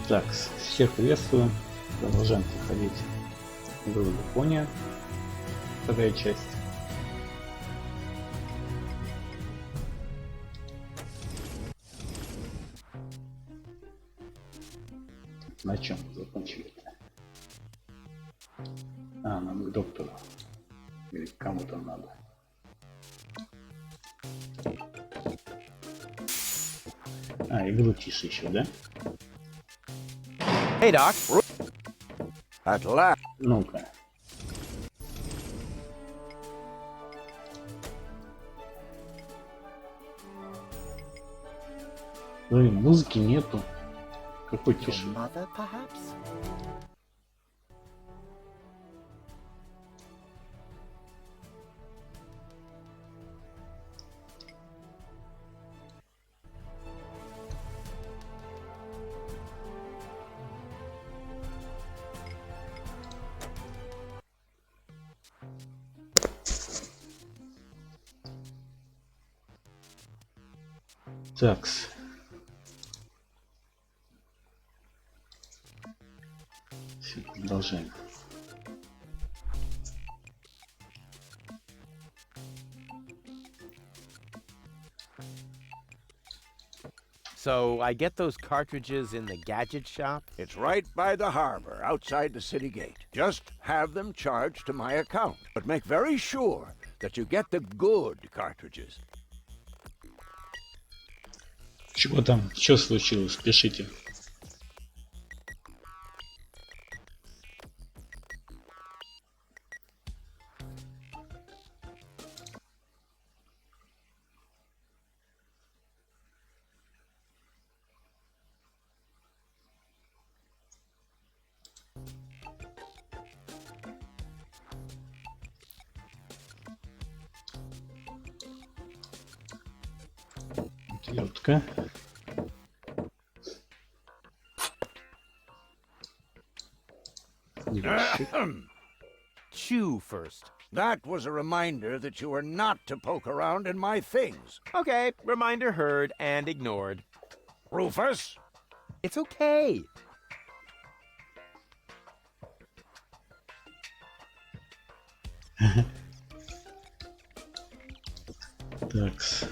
Так, всех приветствую. Продолжаем проходить игру Deponia, вторая часть. На чем мы закончили-то? А, нам к доктору. Или к кому там надо. А, игру тише еще, да? Hey, Doc. At last. Ну-ка. Блин, музыки нету. Какой тише? Mother, perhaps? Такс. Все, продолжаем. So I get those cartridges in the gadget shop? It's right by the harbor, outside the city gate. Just have them charged to my account, but make very sure that you get the good cartridges. Чего там? Что случилось? Пишите. Отвертка. Ящик. Chew first. That was a reminder that you were not to poke around in my things. Okay, reminder heard and ignored. Rufus? It's okay. Такс.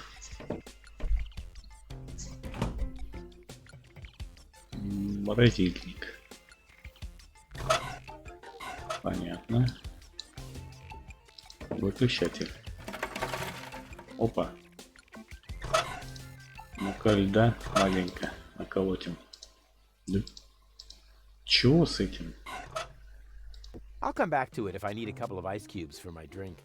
Морозильник. Понятно. Выключатель. Опа. Ну-ка, льда маленько наколотим. Да. Чего с этим? I'll come back to it if I need a couple of ice cubes for my drink.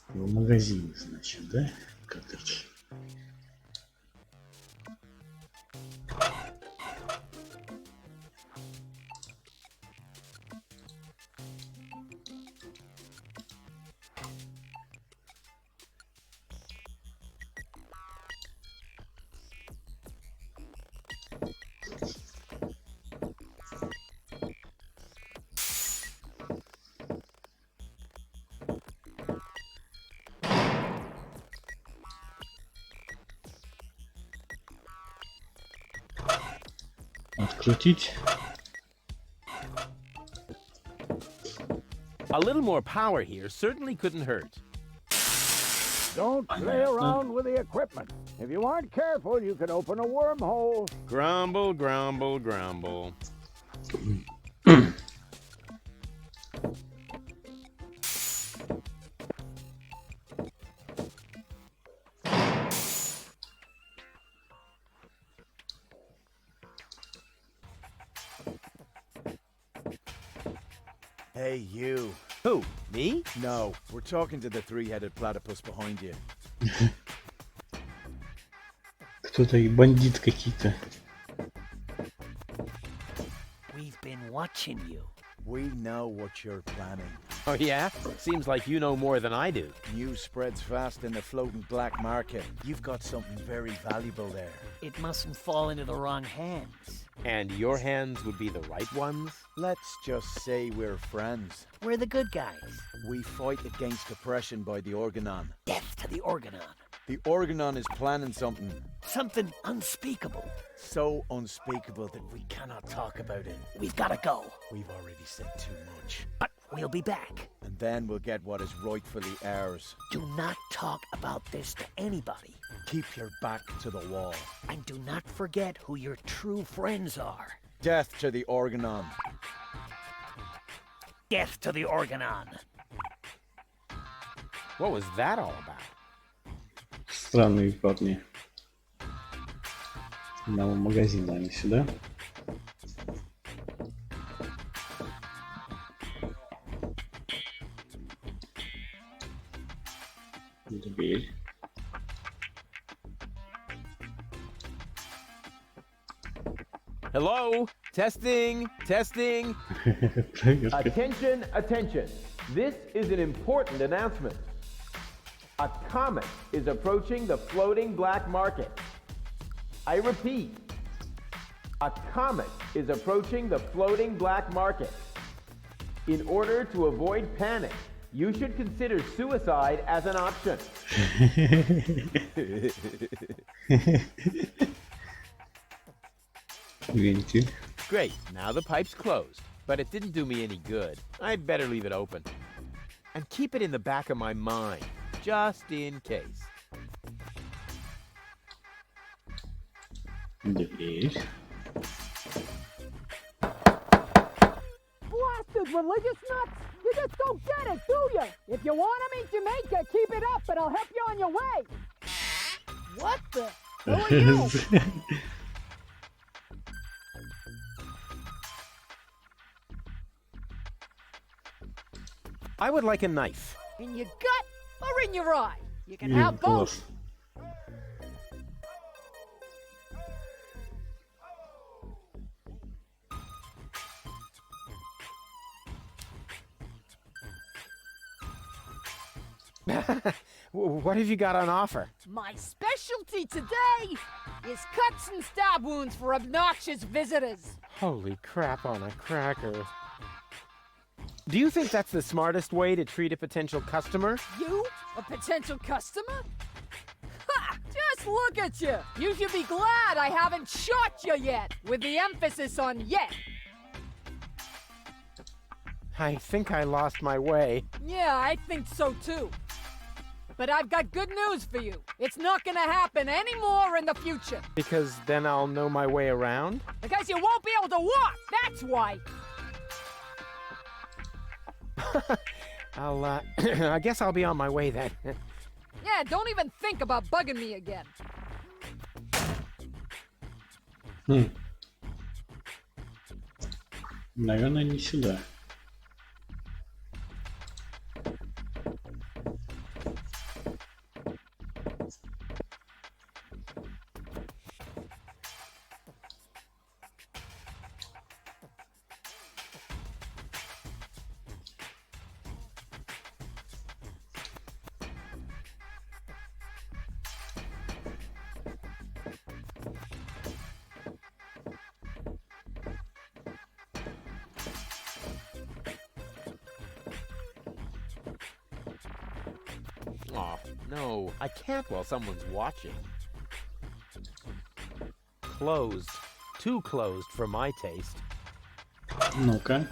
В магазине, значит, да? Картридж. Открутить. A little more power here certainly couldn't hurt. Don't play around with the equipment. If you aren't careful, you could open a wormhole. Grumble, grumble, grumble. Hey, you. Who? Me? No, we're talking to the three-headed platypus behind you. Кто-то и бандит какие-то. We've been watching you. We know what you're planning. Oh, yeah? Seems like you know more than I do. News spreads fast in the floating black market. You've got something very valuable there. It mustn't fall into the wrong hands. And your hands would be the right ones? Let's just say we're friends. We're the good guys. We fight against oppression by the Organon. Death to the Organon. The Organon is planning something Something unspeakable. so unspeakable that we cannot talk about it. We've gotta go. We've already said too much. But we'll be back. And then we'll get what is rightfully ours. Do not talk about this to anybody. Keep your back to the wall. And do not forget who your true friends are. Death to the Organon. Death to the Organon. What was that all about? Странные парни. Нам магазин, наверное, сюда. Дверь. Hello? Testing, testing. Проверка. Attention, attention. This is an important announcement. A comet is approaching the floating black market. I repeat, a comet is approaching the floating black market. In order to avoid panic, you should consider suicide as an option. Вентиль. Great, now the pipe's closed. But it didn't do me any good. I'd better leave it open. And keep it in the back of my mind, just in case. Дверь. Blasted religious nuts! You just don't get it, do you? If you want to meet Jamaica, keep it up, and I'll help you on your way. What the? Who are you? I would like a knife. In your gut or in your eye? You can Блин, have both. класс. What have you got on offer? My specialty today is cuts and stab wounds for obnoxious visitors. Holy crap on a cracker. Do you think that's the smartest way to treat a potential customer? You? A potential customer? Ha! Just look at you! You should be glad I haven't shot you yet, with the emphasis on yet. I think I lost my way. Yeah, I think so too. But I've got good news for you. It's not gonna happen anymore in the future. Because then I'll know my way around? Because you won't be able to walk, that's why. I guess I'll be on my way then. Yeah, don't even think about bugging me again. Наверное, не сюда. Oh, no, I can't while someone's watching. Closed. Too closed for my taste. Ну-ка.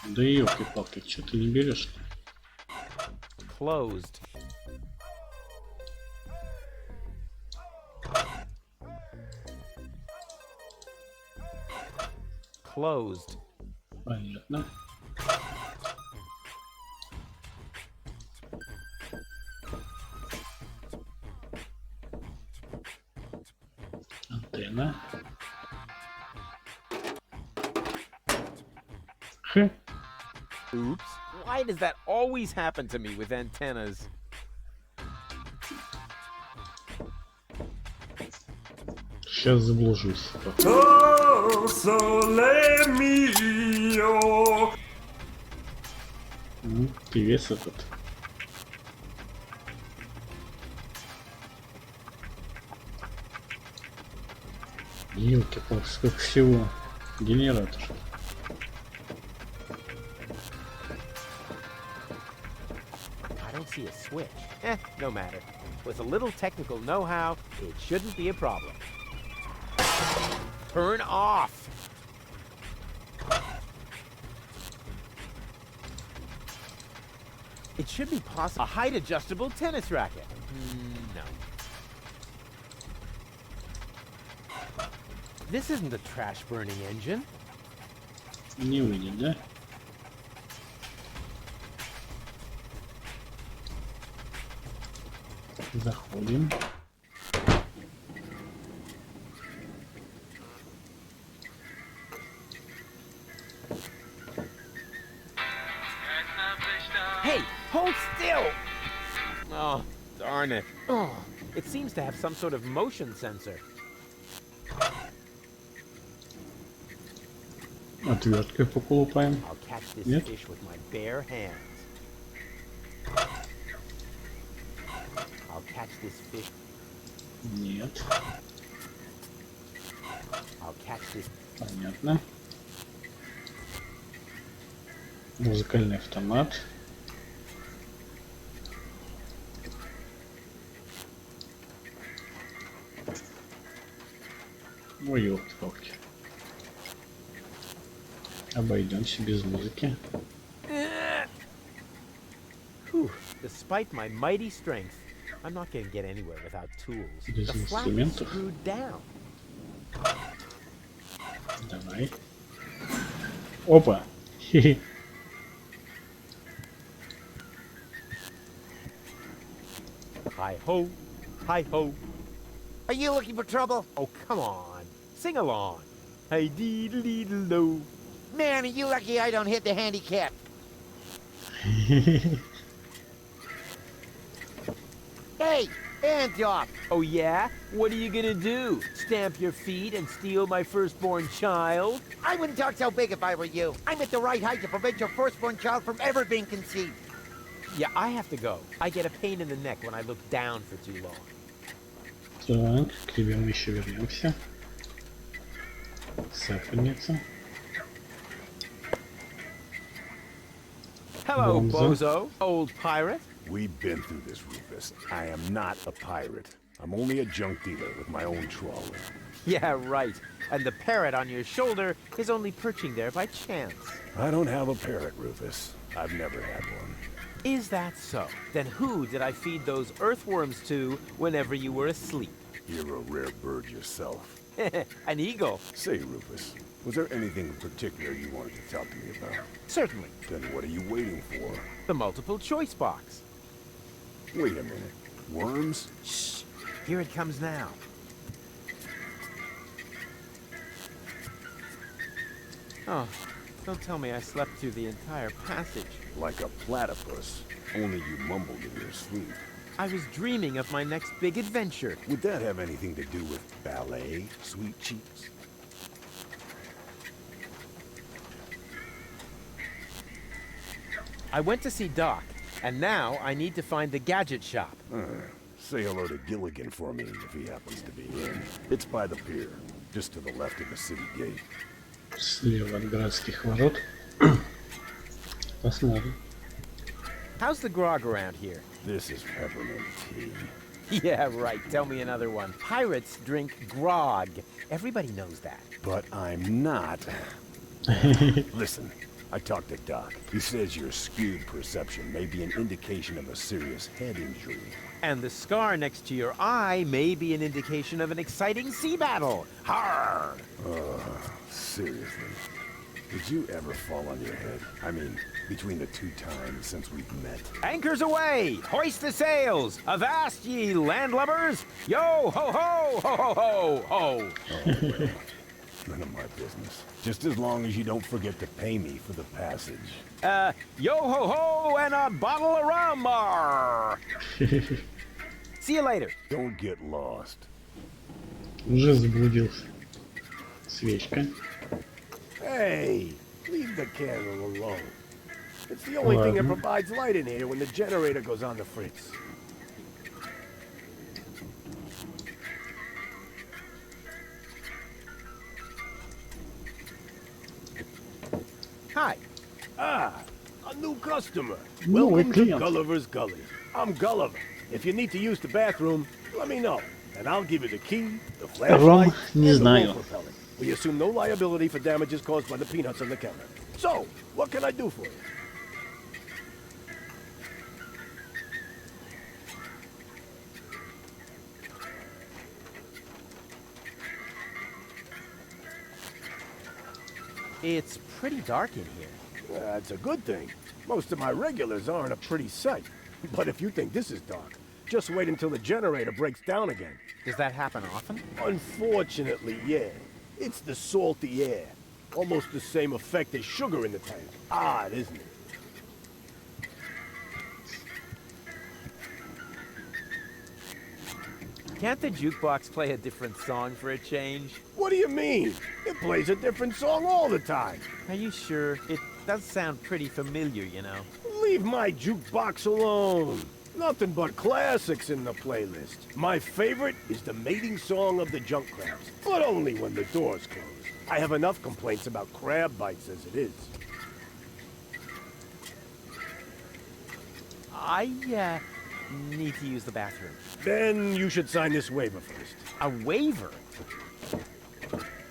Да ёлки-палки, что ты не берешь? Closed. Closed. Понятно. Антенна. Хе. Oops. Why does that always happen to me with antennas? Сейчас заблужусь. Певец этот. Ёлки-палки, сколько всего. Генератор. I don't see a switch. No matter. With a little technical know-how, it shouldn't be a problem. Turn off! It should be possible. A height-adjustable tennis racket. No. This isn't a trash-burning engine. Не выйдет, да? Заходим. Hey, hold still! Oh, darn it. Oh, it seems to have some sort of motion sensor. Отверткой поколупаем. I'll catch this Нет? fish with my bare hands. I'll catch this fish. Нет. I'll catch this. Понятно. Музыкальный автомат. Ой, ёлки-палки. Обойдемся без музыки. Whew. Despite my mighty strength, I'm not going to get anywhere without tools. Без The flap is инструментов. screwed down. Давай. Опа! Хе-хе. Hi-ho, hi-ho. Are you looking for trouble? Oh, come on. Sing along. Hi-dee-dee-dee-do. Man, are you lucky I don't hit the handicap. Hey, hands off. Oh, yeah? What are you gonna do? Stamp your feet and steal my firstborn child? I wouldn't talk so big if I were you. I'm at the right height to prevent your firstborn child from ever being conceived. Yeah, I have to go. I get a pain in the neck when I look down for too long. Так, к ребям еще вернемся. Сапельница. Hello, Bonzo. bozo, old pirate. We've been through this, Rufus. I am not a pirate. I'm only a junk dealer with my own trawler. Yeah, right. And the parrot on your shoulder is only perching there by chance. I don't have a parrot, Rufus. I've never had one. Is that so? Then who did I feed those earthworms to whenever you were asleep? You're a rare bird yourself. An eagle. Say, Rufus, was there anything in particular you wanted to talk to me about? Certainly. Then what are you waiting for? The multiple choice box. Wait a minute. Worms? Shh. Here it comes now. Oh, don't tell me I slept through the entire passage. Like a platypus. Only you mumbled in your sleep. I was dreaming of my next big adventure. Would that have anything to do with ballet, sweet cheeks? I went to see Doc, and now I need to find the gadget shop. Say hello to Gilligan for me if he happens to be in. It's by the pier, just to the left of the city gate. Слева от городских ворот. Посмотрим. How's the grog around here? This is peppermint tea. Yeah, right. Tell me another one. Pirates drink grog. Everybody knows that. But I'm not. Listen, I talked to Doc. He says your skewed perception may be an indication of a serious head injury. And the scar next to your eye may be an indication of an exciting sea battle. Har! Seriously. Did you ever fall on your head? I mean, between the 2 times since we've met. Anchors away! Hoist the sails! Avast ye landlubbers! Yo ho ho ho ho ho ho! None of my business. Just as long as you don't forget to pay me for the passage. Yo ho ho and a bottle of rum! Arr. See you later. Don't get lost. Уже заблудился. Свечка. Hey, leave the candle alone. It's the only thing that provides light in here when the generator goes on the fritz. Hi. Ah, a new customer. Новый Welcome to клиент. Gulliver's Gully. I'm Gulliver, If you need to use the bathroom, let me know, and I'll give you the key, the Ром, flashlight, не and the знаю. wolf repellent. We assume no liability for damages caused by the peanuts on the counter. So, what can I do for you? It's pretty dark in here. That's a good thing. Most of my regulars aren't a pretty sight. But if you think this is dark, just wait until the generator breaks down again. Does that happen often? Unfortunately, yeah. It's the salty air. Almost the same effect as sugar in the tank. Odd, isn't it? Can't the jukebox play a different song for a change? What do you mean? It plays a different song all the time. Are you sure? It does sound pretty familiar, you know. Leave my jukebox alone. Nothing but classics in the playlist. My favorite is the mating song of the junk crabs, but only when the doors close. I have enough complaints about crab bites as it is. I need to use the bathroom. Then you should sign this waiver first. A waiver?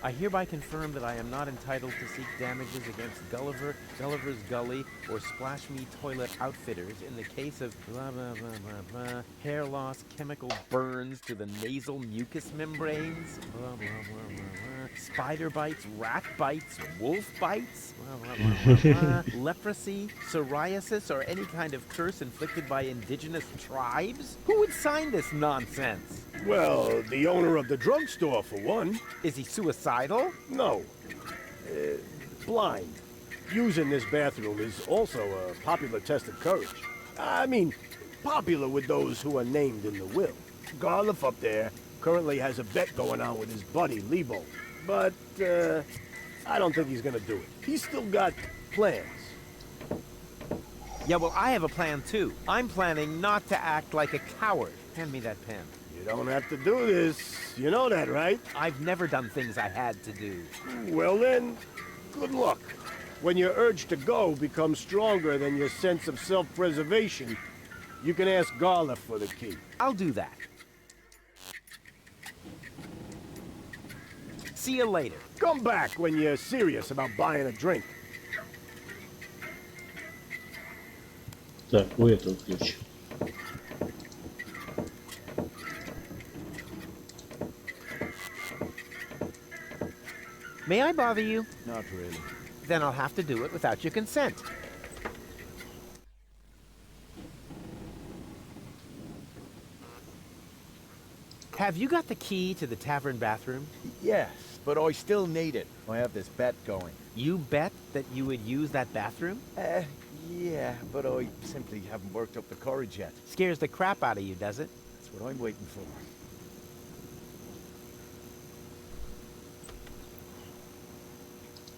I hereby confirm that I am not entitled to seek damages against Gulliver, Gulliver's Gully, or Splash Me Toilet Outfitters in the case of blah blah blah blah blah, hair loss, chemical burns to the nasal mucous membranes, blah blah blah blah blah, spider bites, rat bites, wolf bites, blah blah blah blah, blah, leprosy, psoriasis, or any kind of curse inflicted by indigenous tribes? Who would sign this nonsense? Well, the owner of the drugstore, for one. Is he suicidal? No. Blind. Using this bathroom is also a popular test of courage. I mean, popular with those who are named in the will. Garliff up there currently has a bet going on with his buddy, Lebo. But, I don't think he's gonna do it. He's still got plans. Yeah, well, I have a plan too. I'm planning not to act like a coward. Hand me that pen. You don't have to do this. You know that, right? I've never done things I had to do. Well then, good luck. When your urge to go becomes stronger than your sense of self-preservation, you can ask Garliff for the key. I'll do that. See you later. Come back when you're serious about buying a drink. Так, у этого ключ. May I bother you? Not really. Then I'll have to do it without your consent. Have you got the key to the tavern bathroom? Yes, but I still need it. I have this bet going. You bet that you would use that bathroom? Yeah, but I simply haven't worked up the courage yet. Scares the crap out of you, does it? That's what I'm waiting for.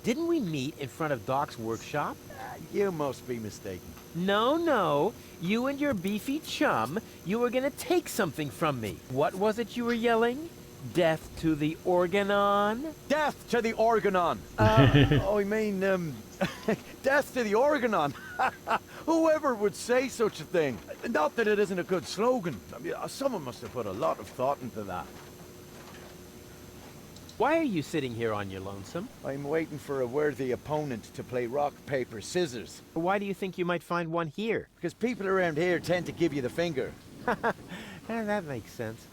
Didn't we meet in front of Doc's workshop? You must be mistaken. No. You and your beefy chum, you were gonna take something from me. What was it you were yelling? Death to the Organon? Death to the Organon! I mean, death to the Organon! Whoever would say such a thing? Not that it isn't a good slogan. I mean, someone must have put a lot of thought into that. Why are you sitting here on your lonesome? I'm waiting for a worthy opponent to play rock, paper, scissors. Why do you think you might find one here? Because people around here tend to give you the finger. That makes sense.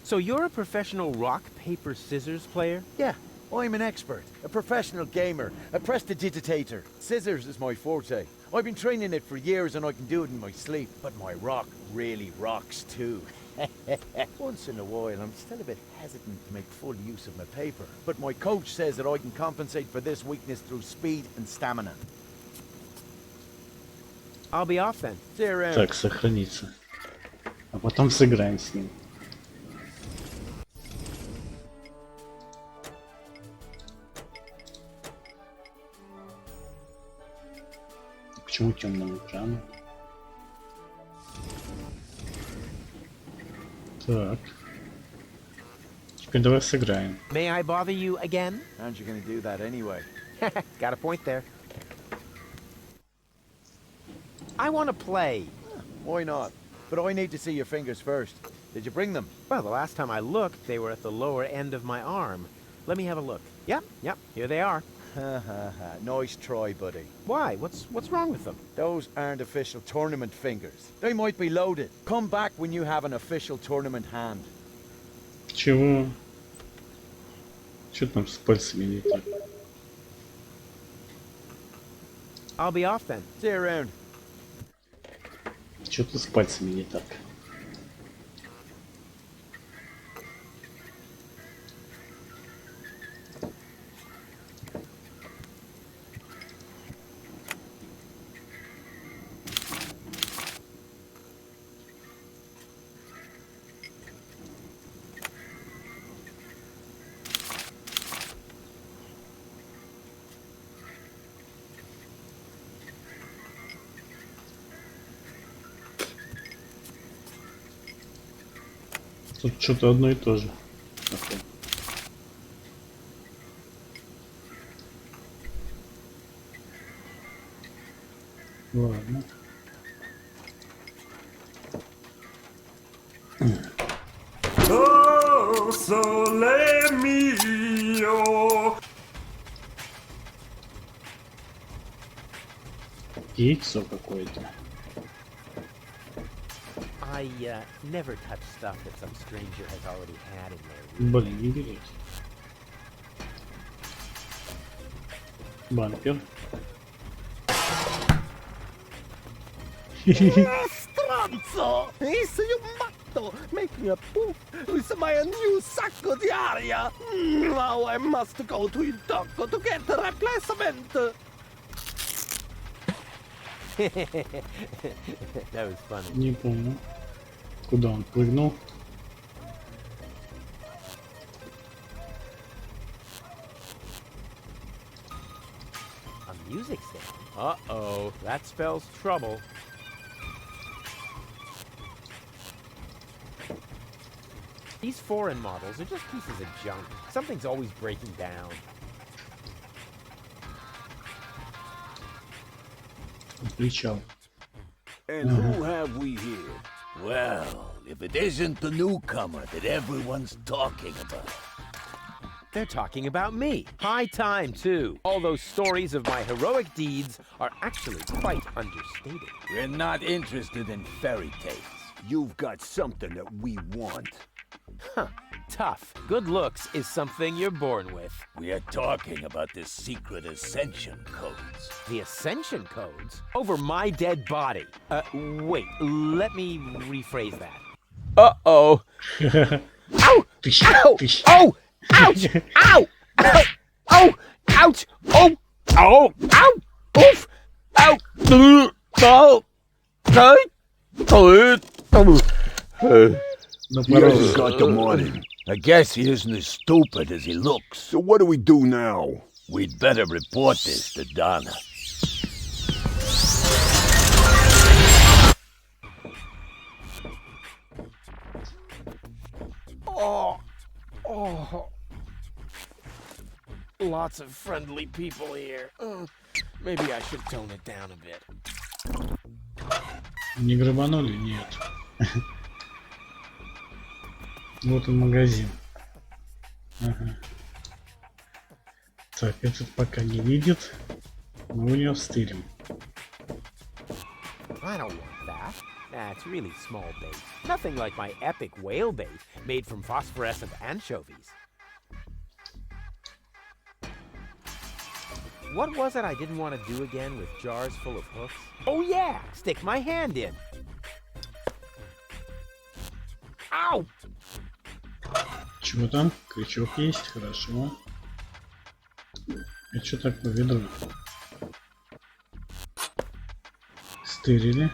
So you're a professional rock, paper, scissors player? Yeah, I'm an expert, a professional gamer, a prestidigitator. Scissors is my forte. I've been training it for years and I can do it in my sleep, but my rock really rocks too. Once in a while, I'm still a bit hesitant to make full use of my paper, but my coach says that I can compensate for this weakness through speed and stamina. I'll be off then. See you around. Так, сохраниться. А потом сыграем с ним. Почему темный экран? Так. Теперь давай сыграем. May I bother you again? And you're gonna do that anyway. Got a point there. I want to play. Why not? But I need to see your fingers first. Did you bring them? Well, the last time I looked, they were at the lower end of my arm. Let me have a look. Yep, here they are. Ha ha ha. Nice try, buddy. Why? What's wrong with them? Those aren't official tournament fingers. They might be loaded. Come back when you have an official tournament hand. Чего? Что там с пальцами не так? I'll be off then. See you around. Что-то с пальцами не так. Тут что-то одно и то же. Ладно. Oh, sole mio. Яйцо какое-то. I never touch stuff that some stranger has already had in there. Блин, не берите. Бампер. Stronzo! Sei un matto! Making a poof with my new sacco di aria! Now I must go to il doctor to get a replacement! That was funny. Не помню. Куда он прыгнул? A music stand? Uh-oh, that spells trouble. These foreign models are just pieces of junk. Something's always breaking down. Причал. And who have we here? Well, if it isn't the newcomer that everyone's talking about. They're talking about me. High time, too. All those stories of my heroic deeds are actually quite understated. We're not interested in fairy tales. You've got something that we want. Huh. Tough. Good looks is something you're born with. We are talking about the secret ascension codes. The Ascension codes? Over my dead body. Wait. Let me rephrase that. Uh-oh. Ow! Ow! Oh! Ouch! Ow! Ow! Oh! Ouch! Oh! Oh! Ow! Oof! Ow! Oh! He hasn't got the money. I guess he isn't as stupid as he looks. So what do we do now? We'd better report this to Donna. Oh. Lots of friendly people here. Maybe I should tone it down a bit. Не грабанули? Нет. Вот он магазин. Ага. Так, этот пока не видит. Мы у него стырим. I don't want that. That's really small bait. Nothing like my epic whale bait made from phosphorescent anchovies. What was it I didn't want to do again with jars full of hooks? Oh yeah! Stick my hand in. Ow! Чего там? Крючок есть, хорошо. Это что такое ведро? Стырили.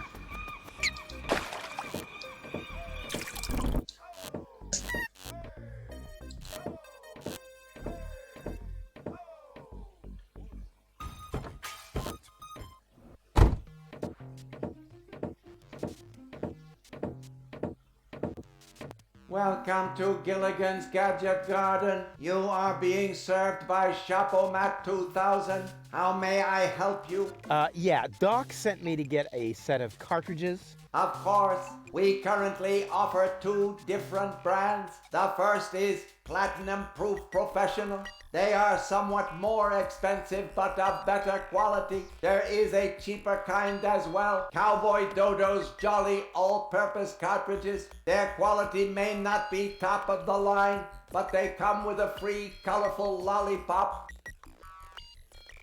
Welcome to Gilligan's Gadget Garden. You are being served by Shapomat 2000. How may I help you? Yeah, Doc sent me to get a set of cartridges. Of course, we currently offer 2 different brands. The first is Platinum Proof Professional. They are somewhat more expensive but of better quality. There is a cheaper kind as well. Cowboy Dodo's Jolly All-Purpose Cartridges. Their quality may not be top of the line, but they come with a free colorful lollipop.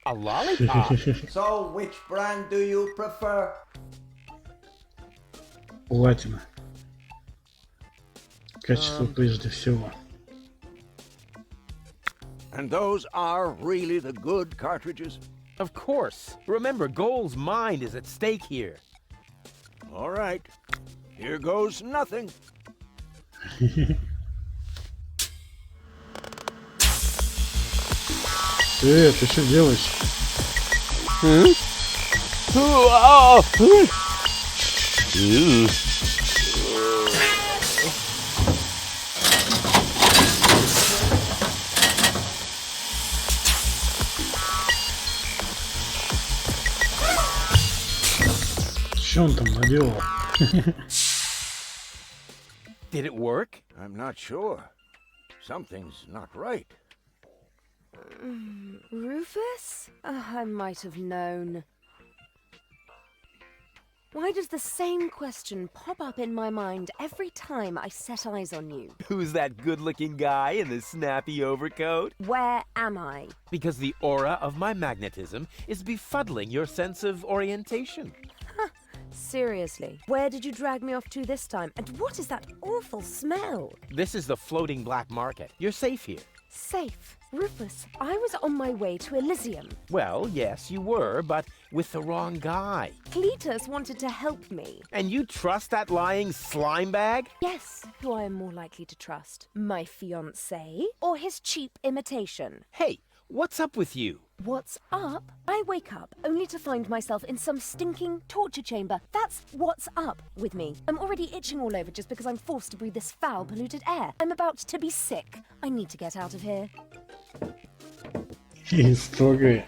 A lollipop? So which brand do you prefer? Платина. Качество прежде всего. And those are really the good cartridges? Of course. Remember, Goal's mind is at stake here. All right. Here goes nothing. Ты что делаешь? Что он там наделал? Did it work? I'm not sure. Something's not right. Rufus? I might have known. Why does the same question pop up in my mind every time I set eyes on you? Who's that good-looking guy in the snappy overcoat? Where am I? Because the aura of my magnetism is befuddling your sense of orientation. Seriously, where did you drag me off to this time? And what is that awful smell? This is the floating black market. You're safe here. Safe? Rufus, I was on my way to Elysium. Well, yes, you were, but with the wrong guy. Cletus wanted to help me. And you trust that lying slime bag? Yes, who I am more likely to trust. My fiancé or his cheap imitation? Hey, what's up with you? What's up? I wake up only to find myself in some stinking torture chamber. That's what's up with me. I'm already itching all over just because I'm forced to breathe this foul, polluted air. I'm about to be sick. I need to get out of here. Строгая.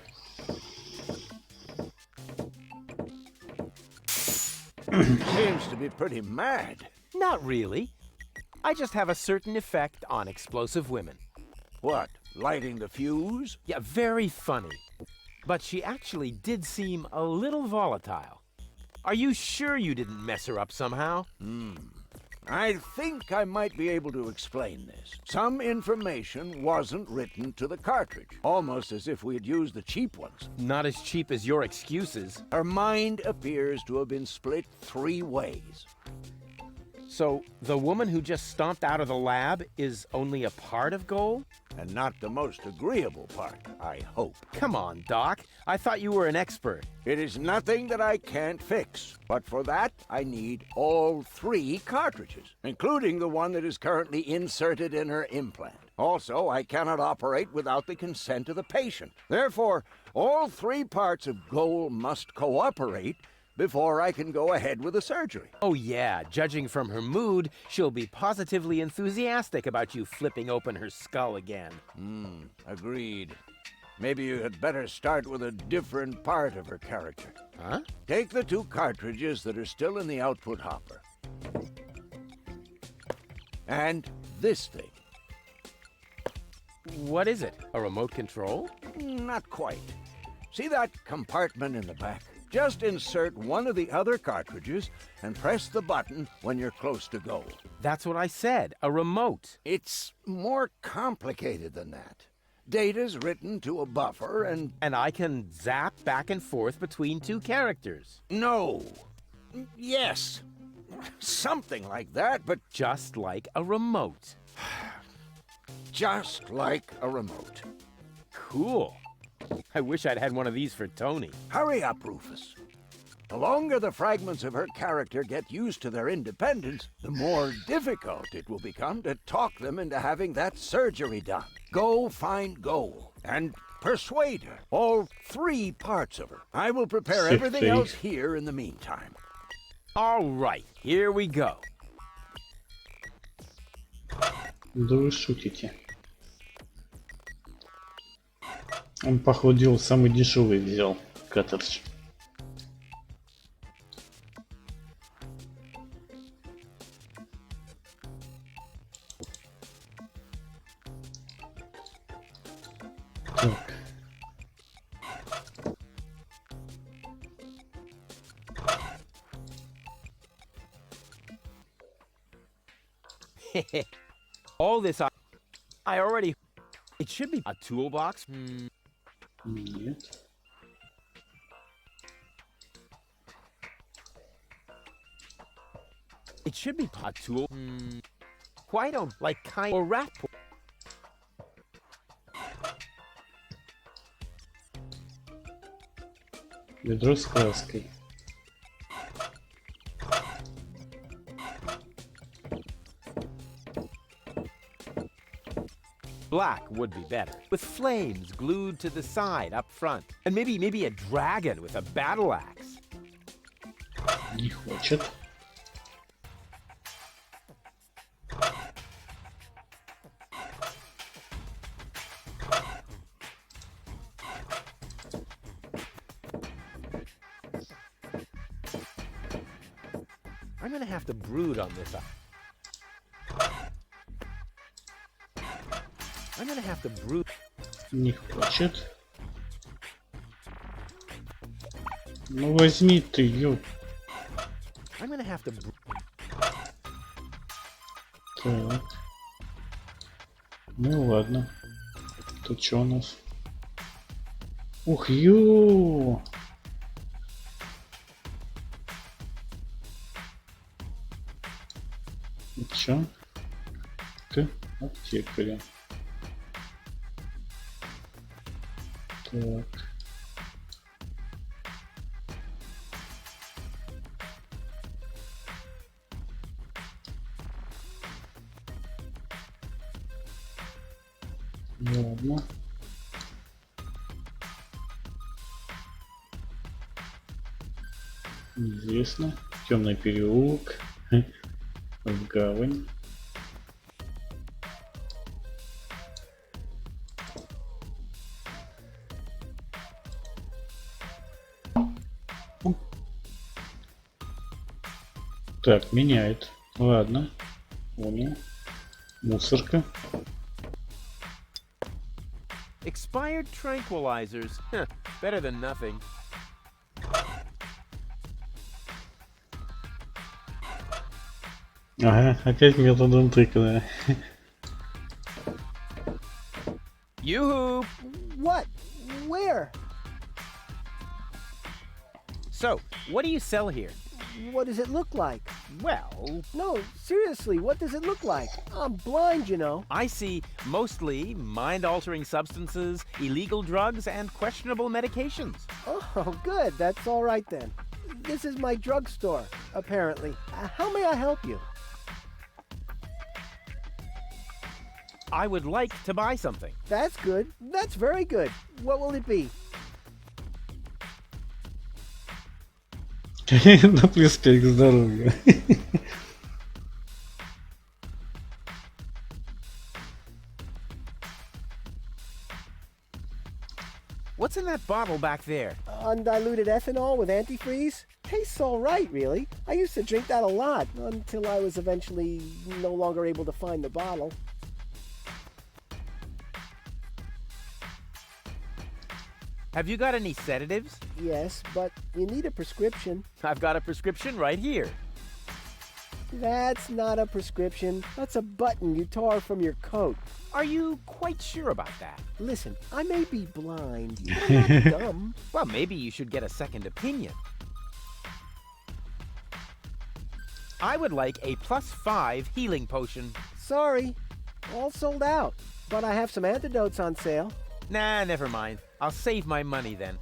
Seems to be pretty mad. Not really. I just have a certain effect on explosive women. What, lighting the fuse? Yeah, very funny. But she actually did seem a little volatile. Are you sure you didn't mess her up somehow? I think I might be able to explain this. Some information wasn't written to the cartridge, almost as if we had used the cheap ones. Not as cheap as your excuses. Her mind appears to have been split 3 ways. So, the woman who just stomped out of the lab is only a part of Goal? And not the most agreeable part, I hope. Come on, Doc. I thought you were an expert. It is nothing that I can't fix, but for that, I need all 3 cartridges, including the one that is currently inserted in her implant. Also, I cannot operate without the consent of the patient. Therefore, all 3 parts of Goal must cooperate before I can go ahead with the surgery. Oh yeah, judging from her mood, she'll be positively enthusiastic about you flipping open her skull again. Agreed. Maybe you had better start with a different part of her character. Huh? Take the 2 cartridges that are still in the output hopper. And this thing. What is it? A remote control? Not quite. See that compartment in the back? Just insert one of the other cartridges and press the button when you're close to Goal. That's what I said, a remote. It's more complicated than that. Data's written to a buffer and... And I can zap back and forth between 2 characters. No. Yes. Something like that, but Just like a remote. just like a remote. Cool. I wish I'd had one of these for Tony. Hurry up, Rufus. The longer the fragments of her character get used to their independence, the more difficult it will become to talk them into having that surgery done. Go find Goal and persuade her. All 3 parts of her. I will prepare everything else here in the meantime. All right, here we go. Да вы шутите. Он, походу, самый дешевый взял картridж. Так. All this I already... It should be a toolbox. Нет. It should be a tool. Quite don't like kind or rat. Ведро с краской. Black would be better, with flames glued to the side up front, and maybe a dragon with a battle axe. Не хочет. I'm gonna have to brood on this. I'm gonna have to brood. Не хочет. Ну возьми ты, ё. I'm gonna have to. Так. Ну ладно. Тут что у нас? Ух, ё! Чё? К аптекарю. Так. Ладно. Известно. Темный переулок. В гавань. Так, меняет. Ладно. Понял. Мусорка. Expired tranquilizers. Better than nothing. Ага, опять методом тыка, да. Yoo-hoo! What? Where? So, what do you sell here? What does it look like? Well, No, seriously, what does it look like? I'm blind, you know. I see mostly mind-altering substances, illegal drugs, and questionable medications. Oh, good. That's all right then. This is my drugstore, apparently. How may I help you? I would like to buy something. That's good. That's very good. What will it be? На плюс 5 к здоровью. What's in that bottle back there? Undiluted ethanol with antifreeze? Tastes all right, really. I used to drink that a lot until I was eventually no longer able to find the bottle. Have you got any sedatives? Yes, but you need a prescription. I've got a prescription right here. That's not a prescription. That's a button you tore from your coat. Are you quite sure about that? Listen, I may be blind, but I'm not dumb. Well, maybe you should get a second opinion. I would like a +5 healing potion. Sorry, all sold out. But I have some antidotes on sale. Nah, never mind. I'll save my money then.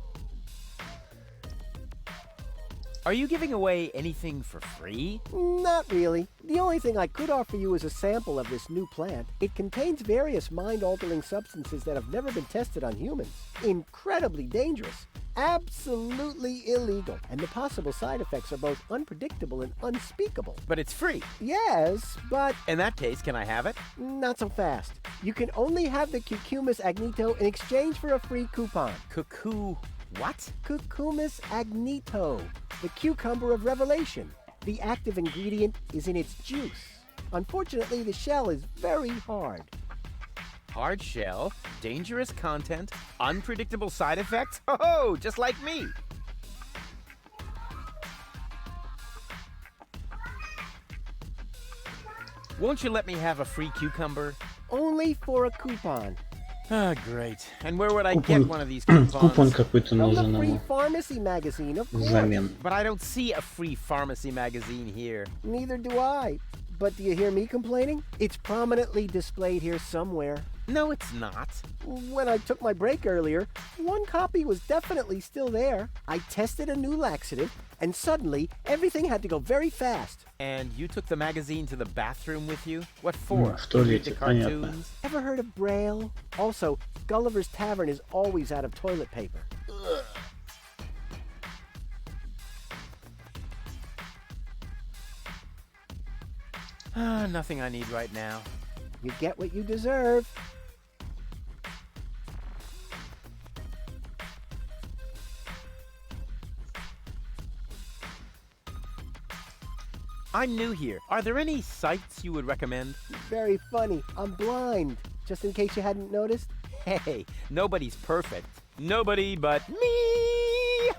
Are you giving away anything for free? Not really. The only thing I could offer you is a sample of this new plant. It contains various mind-altering substances that have never been tested on humans. Incredibly dangerous. Absolutely illegal. And the possible side effects are both unpredictable and unspeakable. But it's free. Yes, but In that case, can I have it? not so fast. You can only have the Cucumis agnito in exchange for a free coupon. Cuckoo. What? Cucumis agnito, the cucumber of revelation. The active ingredient is in its juice. Unfortunately, the shell is very hard. Hard shell, dangerous content, unpredictable side effects? Oh, just like me. Won't you let me have a free cucumber? Only for a coupon. Ah, great. And where would I get one of these coupons? Купон какой-то From нужен the free ему pharmacy magazine, of course. взамен. But I don't see a free pharmacy magazine here. Neither do I. But do you hear me complaining? It's prominently displayed here somewhere. No, it's not. When I took my break earlier, one copy was definitely still there. I tested a new laxative, and suddenly everything had to go very fast. And you took the magazine to the bathroom with you? What for? В To read the туалете, понятно. cartoons? Ever heard of Braille? Also, Gulliver's Tavern is always out of toilet paper. Ah, nothing I need right now. You get what you deserve. I'm new here. Are there any sites you would recommend? Very funny. I'm blind. Just in case you hadn't noticed. Hey, nobody's perfect. Nobody but me!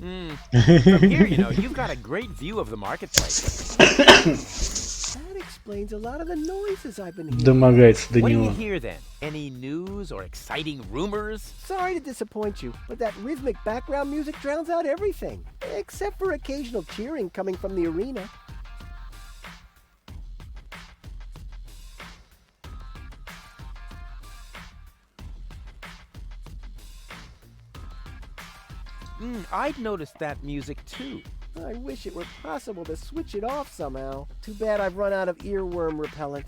From here, you know, you've got a great view of the marketplace. That explains a lot of the noises I've been hearing. Домогается до What do you него. hear then? Any news or exciting rumors? Sorry to disappoint you, but that rhythmic background music drowns out everything. Except for occasional cheering coming from the arena. I'd noticed that music too. I wish it were possible to switch it off somehow. Too bad I've run out of earworm repellent.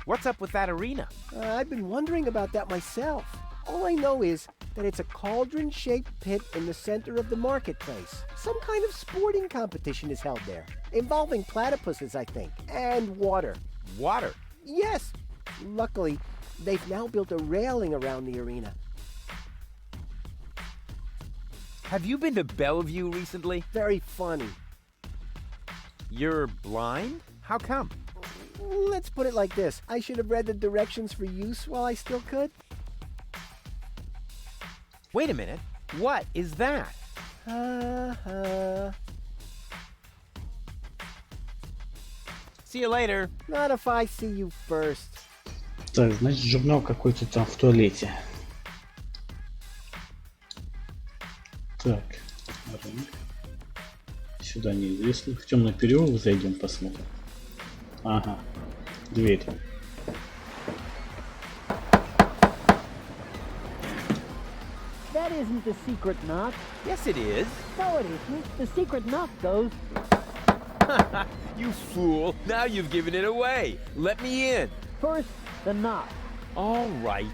What's up with that arena? I've been wondering about that myself. All I know is that it's a cauldron-shaped pit in the center of the marketplace. Some kind of sporting competition is held there, involving platypuses, I think, and water. Water. Yes. Luckily, they've now built a railing around the arena. Have you been to Bellevue recently? Very funny. You're blind? How come? Let's put it like this. I should have read the directions for use while I still could. Wait a minute. What is that? See you later. Not if I see you first. Так, значит, журнал какой-то там в туалете. Так, рынок. Сюда неизвестно. В темный переулок зайдем, посмотрим. Ага, дверь. That isn't the secret knock. Yes, it is. No, it isn't. The secret knock goes. You fool. Now you've given it away. Let me in. First, the knock. All right.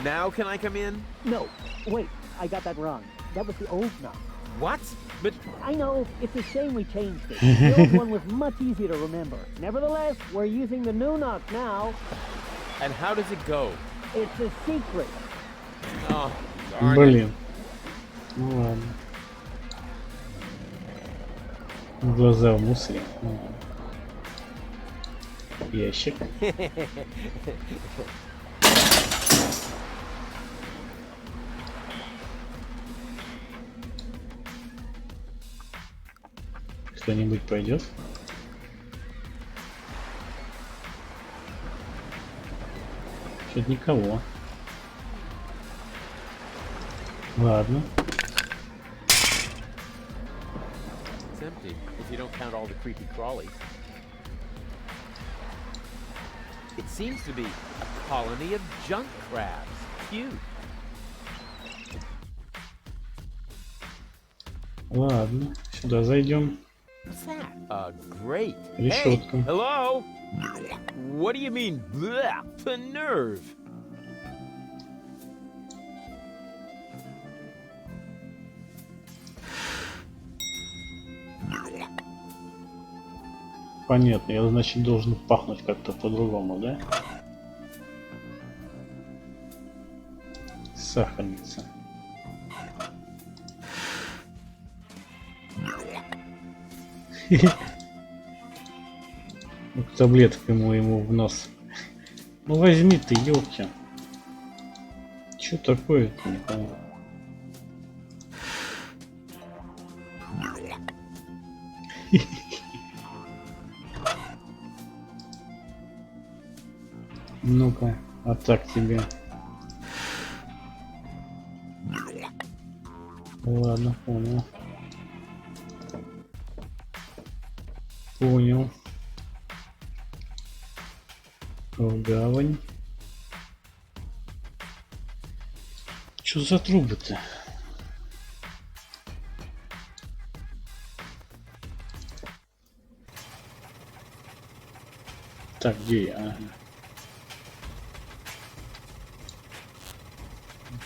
Now can I come in? No, wait, I got that wrong. That was the old knock. What? But I know, it's a shame we changed it. The old one was much easier to remember. Nevertheless, we're using the new knock now. and how does it go? It's a secret. Oh, darn it. Блин. Ну ладно. Глаза в мусоре. Ну ладно. Ящик. Кто-нибудь пойдет? Что-то никого. Ладно. It's empty, if you don't count all the creepy crawlies. It seems to be a colony of junk crabs. Cute. Ладно, сюда зайдем. What's that? Great. Решетка. Hey, hello? What do you mean, bleh? The nerve. Понятно, я, значит, должен пахнуть как-то по-другому, да? Сахарница. Таблетка ему в нос. Ну возьми ты, ёлки. Чё такое-то, не понимаю. Ну-ка, а так тебе. Ладно, понял. Понял. В гавань. Чё за трубы-то? Так, где я? Ага.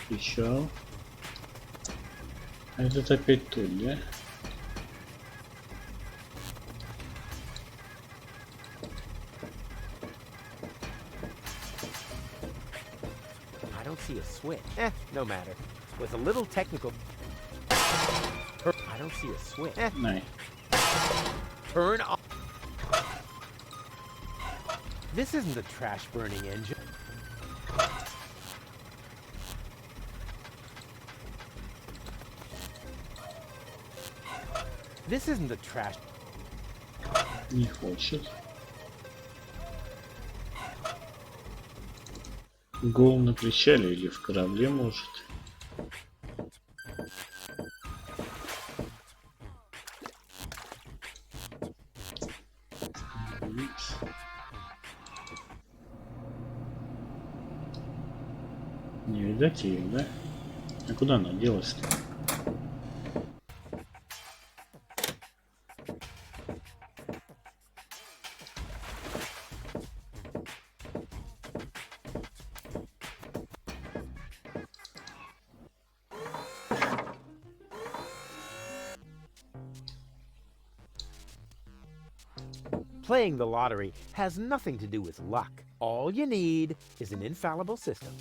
Отвечал. А этот опять тут, да? I don't see a switch. No matter. With a little technical... I don't see a switch. Най. Turn on... This isn't a trash-burning engine. This isn't a trash... Не хочет. Гол на причале или в корабле, может? Не видать ее, да? А куда она делась-то? Playing the lottery has nothing to do with luck. All you need is an infallible system.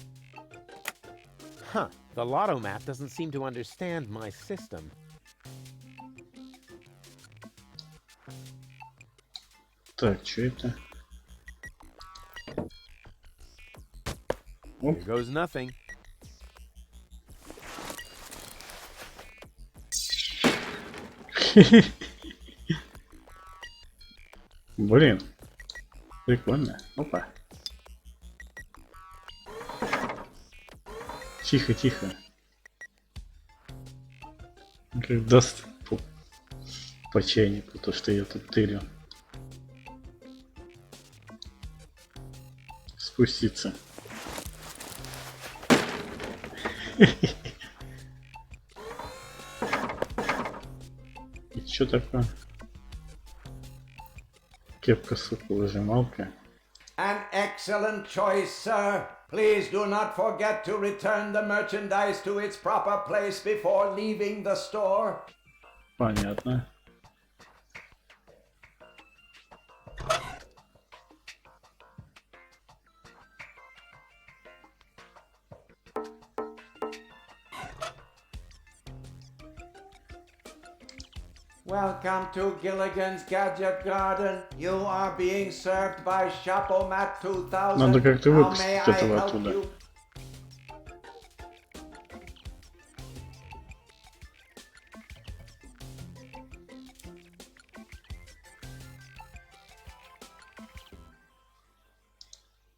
Huh, the lotto map doesn't seem to understand my system. Так, что это? Here goes nothing. Блин, прикольно. Опа. Тихо, тихо. Как даст по чайнику, то, что я тут тырю. Спуститься. И что такое? Кепка, соковыжималка. An excellent choice, sir. Please do not forget to return the merchandise to its proper place before leaving the store. Понятно. Welcome to Gilligan's Gadget Garden. You are being served by Shapomat 2000. Надо как-то How may выпустить I этого help оттуда. you?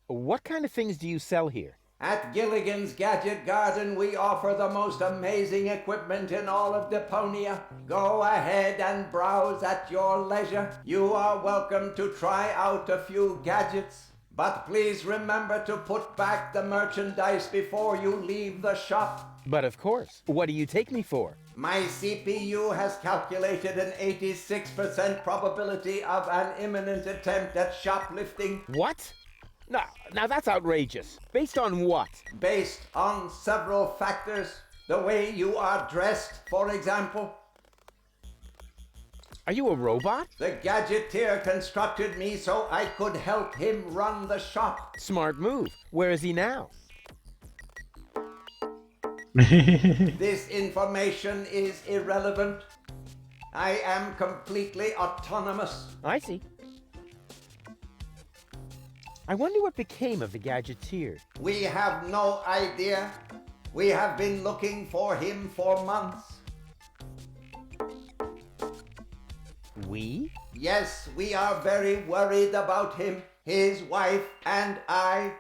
What kind of things do you sell here? At Gilligan's Gadget Garden, we offer the most amazing equipment in all of Deponia. Go ahead and browse at your leisure. You are welcome to try out a few gadgets. But please remember to put back the merchandise before you leave the shop. But of course. What do you take me for? My CPU has calculated an 86% probability of an imminent attempt at shoplifting. What? Now that's outrageous. Based on what? Based on several factors. The way you are dressed, for example. Are you a robot? The gadgeteer constructed me so I could help him run the shop. Smart move. Where is he now? This information is irrelevant. I am completely autonomous. I see. I wonder what became of the gadgeteer. We have no idea. We have been looking for him for months. We? Yes, we are very worried about him, his wife, and I.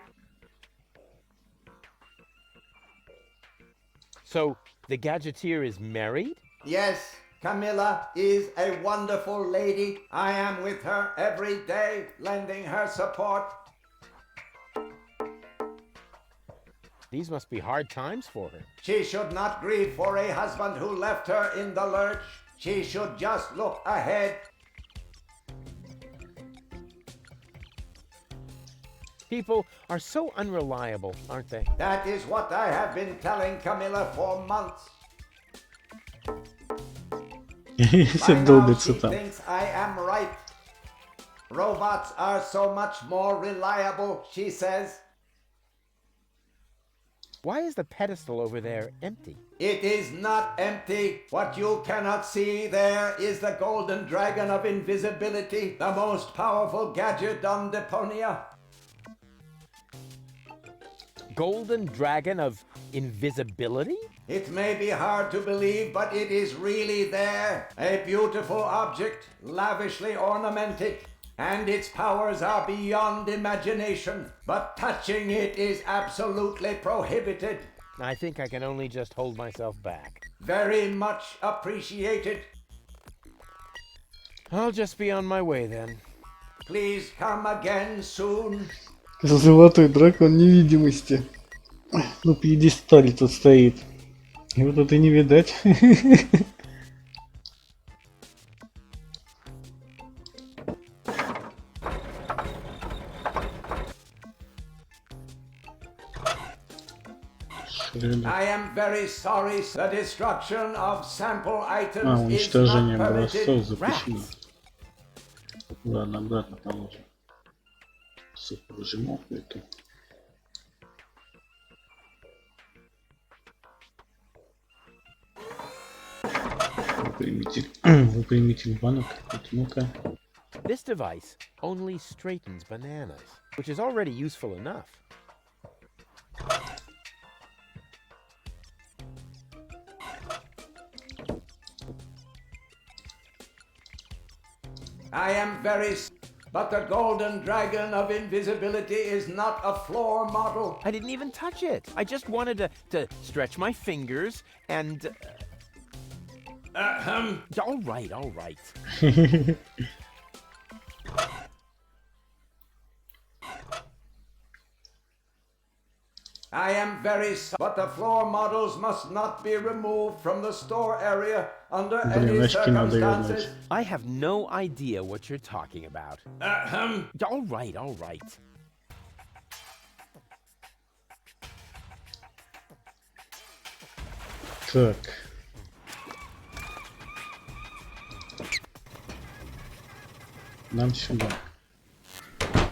So, the gadgeteer is married? Yes, Camilla is a wonderful lady. I am with her every day, lending her support. These must be hard times for her. She should not grieve for a husband who left her in the lurch. She should just look ahead. People are so unreliable, aren't they? That is what I have been telling Camilla for months. Все By now долбится she там. thinks I am right. Robots are so much more reliable, she says. Why is the pedestal over there empty? It is not empty. What you cannot see there is the golden dragon of invisibility, the most powerful gadget on Deponia. Golden dragon of invisibility? It may be hard to believe, but it is really there. A beautiful object, lavishly ornamented. And its powers are beyond imagination. But touching it is absolutely prohibited. I think I can only just hold myself back. Very much appreciated. I'll just be on my way then. Please come again soon. Золотой дракон невидимости. На пьедестале тут стоит. И вот это не видать. I am very sorry. The destruction of sample items is Уничтожение not образцов permitted. запрещено. Ладно, обратно положим. Сопрожимовку эту. Выпрямитель банок. Ну-ка. This device only straightens bananas, which is already useful enough. I am very but the golden dragon of invisibility is not a floor model. I didn't even touch it. I just wanted to stretch my fingers and... All right, all right. I am very but the floor models must not be removed from the store area under any circumstances. I have no idea what you're talking about. All right, all right. Так. Нам сюда.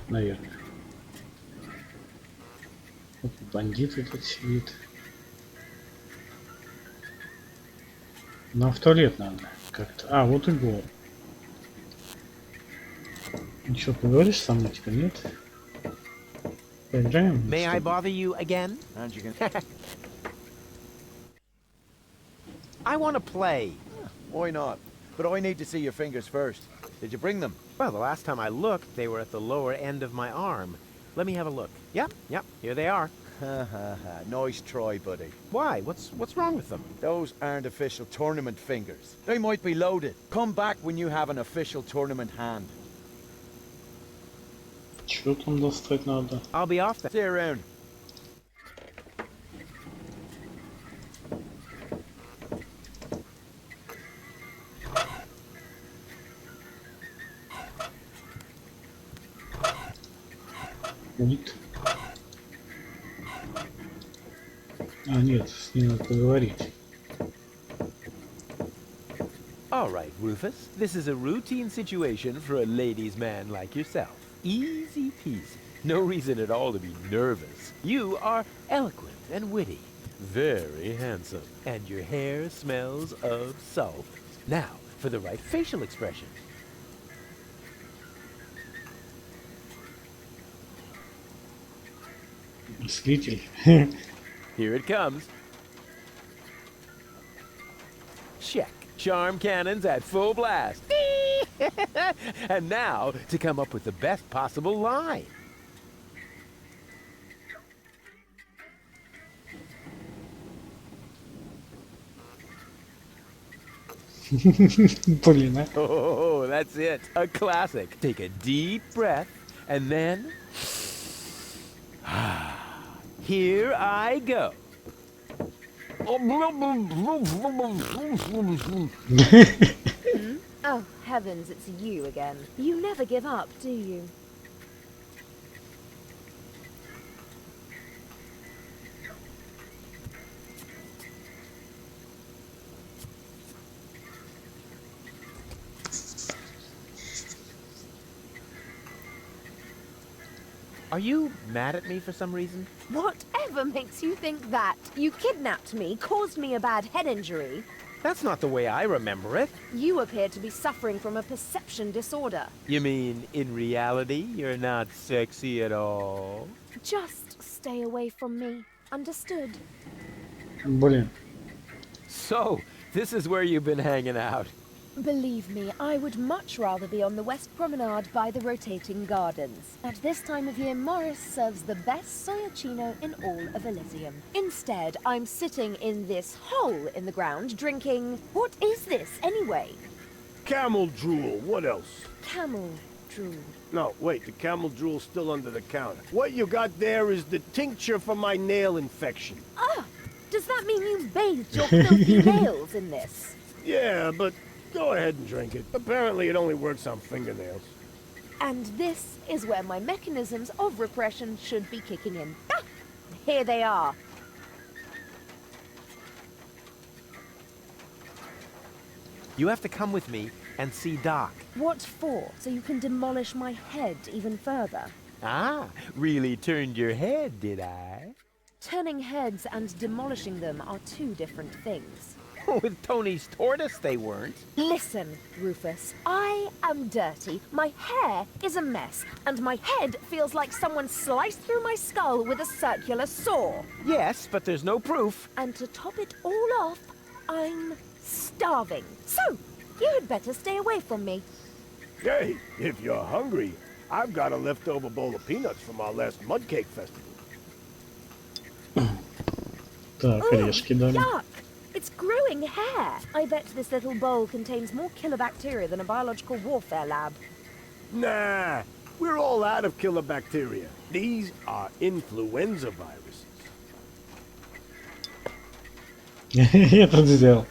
Наверное. Вот бандит этот сидит. Нам в туалет надо как-то. А, вот и был. Ну что, поговоришь со мной теперь, нет? Поиграем? May I bother you again? I want to play. Why not? But I need to see your fingers first. Did you bring them? Well, the last time I looked, they were at the lower end of my arm. Let me have a look. Yep, here they are. Nice try, buddy. Why? What's wrong with them? Those aren't official tournament fingers. They might be loaded. Come back when you have an official tournament hand. Что там достать надо? I'll be off then. See you around. Ульт. А, нет, с ним надо поговорить. All right, Rufus. This is a routine situation for a ladies' man like yourself. Easy peasy. No reason at all to be nervous. You are eloquent and witty. Very handsome. And your hair smells of salt. Now, for the right facial expression. Мыслитель. Here it comes. Check. Charm cannons at full blast. And now, to come up with the best possible line. Блин, а? Oh, that's it. A classic. Take a deep breath, and then... Here I go. Oh, heavens, it's you again. You never give up, do you? Are you mad at me for some reason? Whatever makes you think that? You kidnapped me, caused me a bad head injury. That's not the way I remember it. You appear to be suffering from a perception disorder. You mean, in reality, you're not sexy at all? Just stay away from me. Understood? Блин. So, this is where you've been hanging out. Believe me, I would much rather be on the West Promenade by the rotating gardens. At this time of year, Morris serves the best soyacino in all of Elysium. Instead, I'm sitting in this hole in the ground drinking... What is this, anyway? Camel drool, what else? Camel drool. No, wait, the camel drool's still under the counter. What you got there is the tincture for my nail infection. Ah! Does that mean you bathed your filthy nails in this? Yeah, but go ahead and drink it. Apparently it only works on fingernails. And this is where my mechanisms of repression should be kicking in. Ah! Here they are. You have to come with me and see Doc. What for? So you can demolish my head even further? Ah, really turned your head, did I? Turning heads and demolishing them are two different things. With Tony's tortoise, they weren't. Listen, Rufus, I am dirty, my hair is a mess, and my head feels like someone sliced through my skull with a circular saw. Yes, but there's no proof. And to top it all off, I'm starving. So, you had better stay away from me. Hey, if you're hungry, I've got a leftover bowl of peanuts from our last mud cake festival. Так, орешки дали. Yuck! It's growing hair. I bet this little bowl contains more killer bacteria than a biological warfare lab. Nah, we're all out of killer bacteria. These are influenza viruses. Я тут сделал.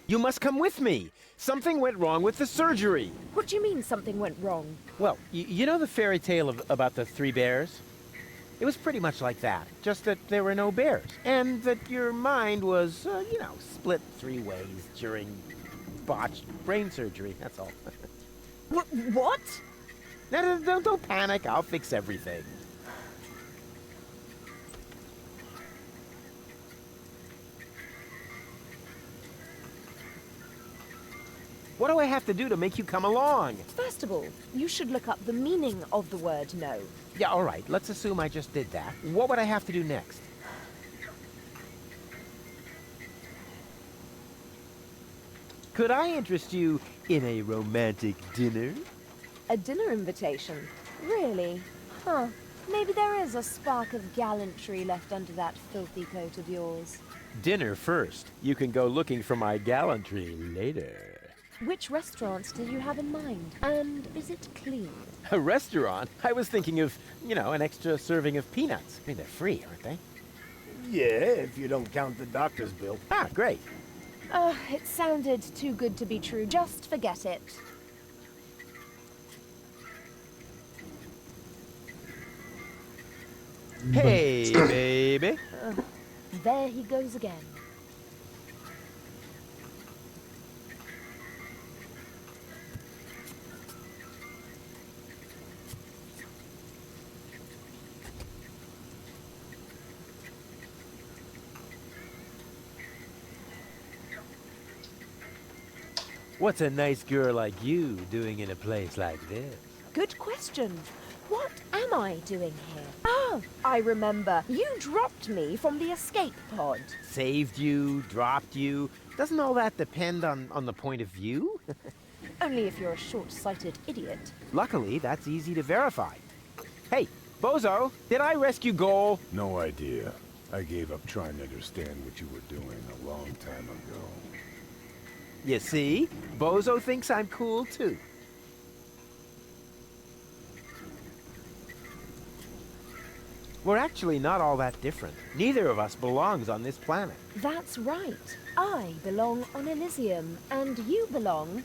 You must come with me. Something went wrong with the surgery. What do you mean something went wrong? Well, you know the fairy tale about the three bears? It was pretty much like that, just that there were no bears, and that your mind was, split three ways during botched brain surgery, that's all. What? No, don't panic, I'll fix everything. What do I have to do to make you come along? First of all, you should look up the meaning of the word no. Yeah, all right, let's assume I just did that. What would I have to do next? Could I interest you in a romantic dinner? A dinner invitation? Really? Huh. Maybe there is a spark of gallantry left under that filthy coat of yours. Dinner first. You can go looking for my gallantry later. Which restaurant did you have in mind? And is it clean? A restaurant? I was thinking of, an extra serving of peanuts. I mean, they're free, aren't they? Yeah, if you don't count the doctor's bill. Ah, great. It sounded too good to be true. Just forget it. Hey, baby. There he goes again. What's a nice girl like you doing in a place like this? Good question. What am I doing here? Oh, I remember. You dropped me from the escape pod. Saved you, dropped you. Doesn't all that depend on the point of view? Only if you're a short-sighted idiot. Luckily, that's easy to verify. Hey, Bozo, did I rescue Goal? No idea. I gave up trying to understand what you were doing a long time ago. You see? Bozo thinks I'm cool, too. We're actually not all that different. Neither of us belongs on this planet. That's right. I belong on Elysium, and you belong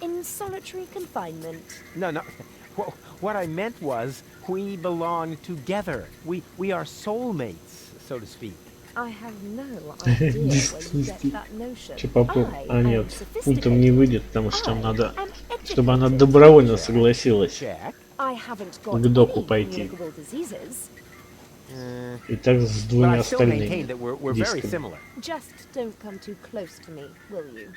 in solitary confinement. No. What I meant was, we belong together. We are soulmates, so to speak. I have no idea where you get that notion. Че попробуй? I А am нет, пультом не sophisticated. выйдет, потому что там надо, I am чтобы она educated. добровольно согласилась Check. I haven't got к доку any пойти. communicable diseases. И так с But двумя I still maintain остальными that we're very дисками. similar. Just don't come too close to me, will you?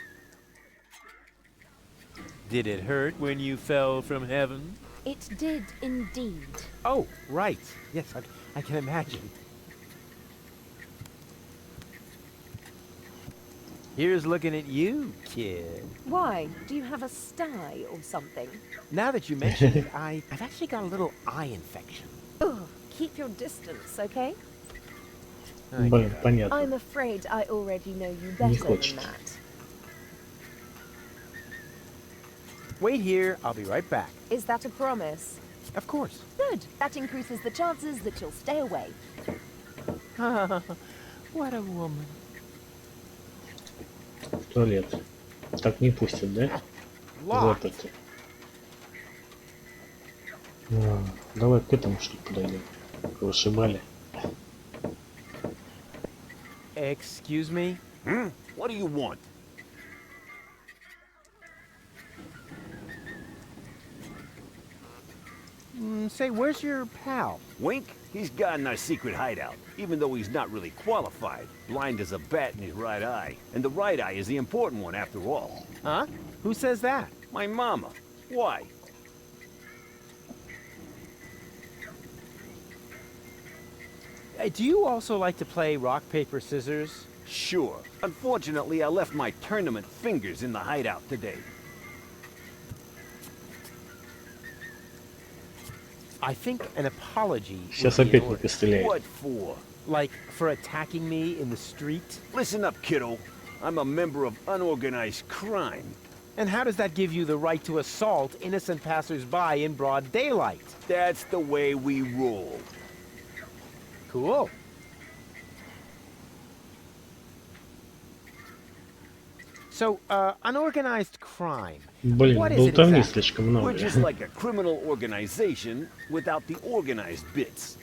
Did it hurt when you fell from heaven? It did indeed. Oh, right. Yes, I can imagine. Here's looking at you, kid. Why? Do you have a sty or something? Now that you mention it, I've actually got a little eye infection. Ugh, keep your distance, okay? Блин, понятно. I'm afraid I already know you Не better than хочет. that. Wait here, I'll be right back. Is that a promise? Of course. Good. That increases the chances that you'll stay away. What a woman. В туалет. Так не пустят, да? Locked. Заперты. Давай к этому что ли подойдем. Вышибали. Excuse me? What do you want? Say, where's your pal? Wink? He's got in our secret hideout, even though he's not really qualified. Blind as a bat in his right eye. And the right eye is the important one after all. Huh? Who says that? My mama. Why? Do you also like to play rock, paper, scissors? Sure. Unfortunately, I left my tournament fingers in the hideout today. I think an apology Сейчас would be in опять не order. постреляет. What for? Like, for attacking me in the street? Listen up, kiddo. I'm a member of unorganized crime. And how does that give you the right to assault innocent passers-by in broad daylight? That's the way we roll. Cool. So, unorganized crime. Блин, What is it болтовни exactly? слишком We're много. just like a criminal organization without the organized bits.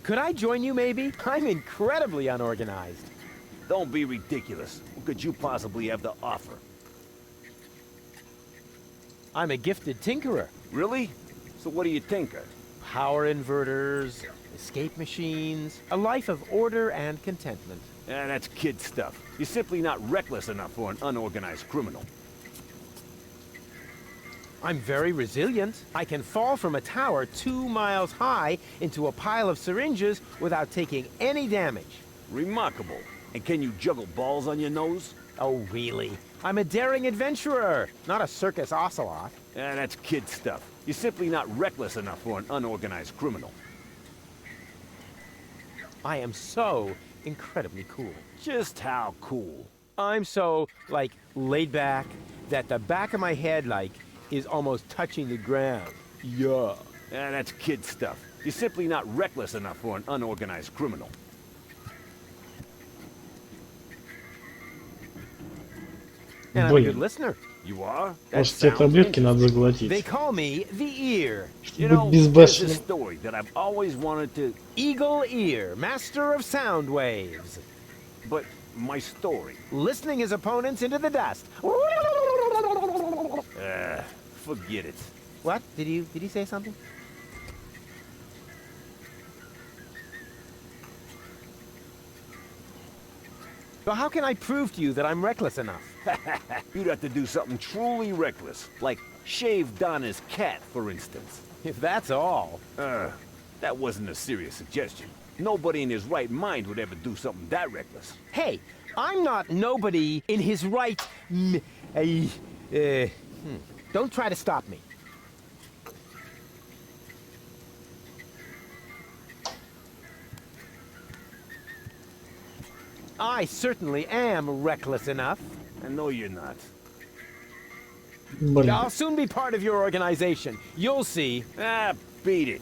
Could I join you, maybe? I'm incredibly unorganized. Don't be ridiculous. What could you possibly have to offer? I'm a gifted tinkerer. Really? So what do you tinker? Power inverters, escape machines, a life of order and contentment. That's kid stuff. You're simply not reckless enough for an unorganized criminal. I'm very resilient. I can fall from a tower 2 miles high into a pile of syringes without taking any damage. Remarkable. And can you juggle balls on your nose? Oh, really? I'm a daring adventurer, not a circus ocelot. That's kid stuff. You're simply not reckless enough for an unorganized criminal. I am so incredibly cool. Just how cool? I'm so, like, laid back that the back of my head, like, is almost touching the ground. Yeah. That's kid stuff. You're simply not reckless enough for an unorganized criminal. And I'm a good listener. You are? Может, те таблетки надо They заглотить. call me the Ear. You Быть know, there's a безбашенным. story that I've always wanted to... Eagle Ear, master of sound waves. But my story... Listening his opponents into the dust. Forget it. What? Did you say something? So how can I prove to you that I'm reckless enough? You'd have to do something truly reckless, like shave Donna's cat, for instance. If that's all. That wasn't a serious suggestion. Nobody in his right mind would ever do something that reckless. Hey, I'm not nobody in his right... Don't try to stop me. I certainly am reckless enough. I know you're not. Блин. I'll soon be part of your organization. You'll see. Beat it.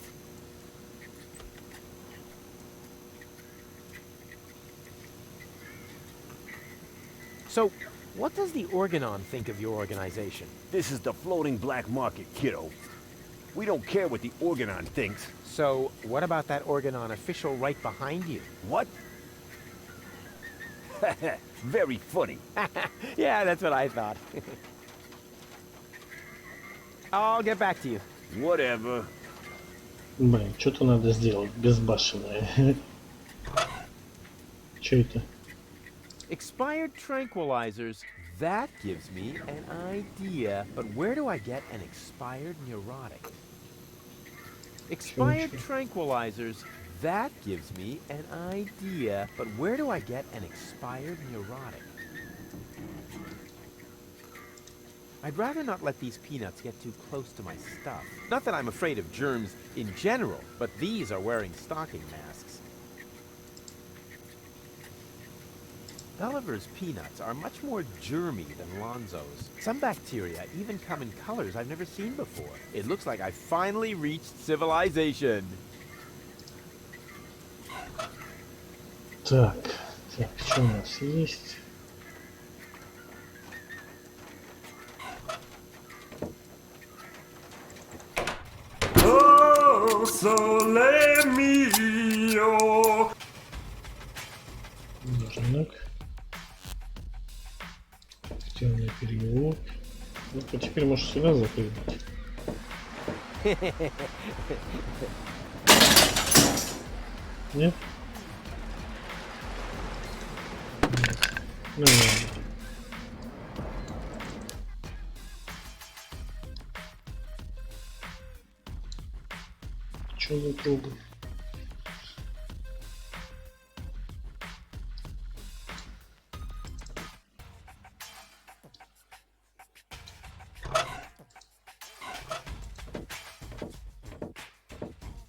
So, what does the Organon think of your organization? This is the floating black market, kiddo. We don't care what the Organon thinks. So, what about that Organon official right behind you? What? Very funny. Yeah, that's what I thought. I'll get back to you. Whatever. Блин, что-то надо сделать. Безбашенное. Что это? Expired tranquilizers. That gives me an idea. But where do I get an expired neurotic? Expired tranquilizers. That gives me an idea. But where do I get an expired neurotic? I'd rather not let these peanuts get too close to my stuff. Not that I'm afraid of germs in general, but these are wearing stocking masks. Gulliver's peanuts are much more germy than Lonzo's. Some bacteria even come in colors I've never seen before. It looks like I finally reached civilization. Так, что у нас есть? Oh, sole mio. Ножнак. Темный переулок. Ну-ка, теперь можешь сюда запрыгнуть. Нет? Ну ладно. Чё за трубы?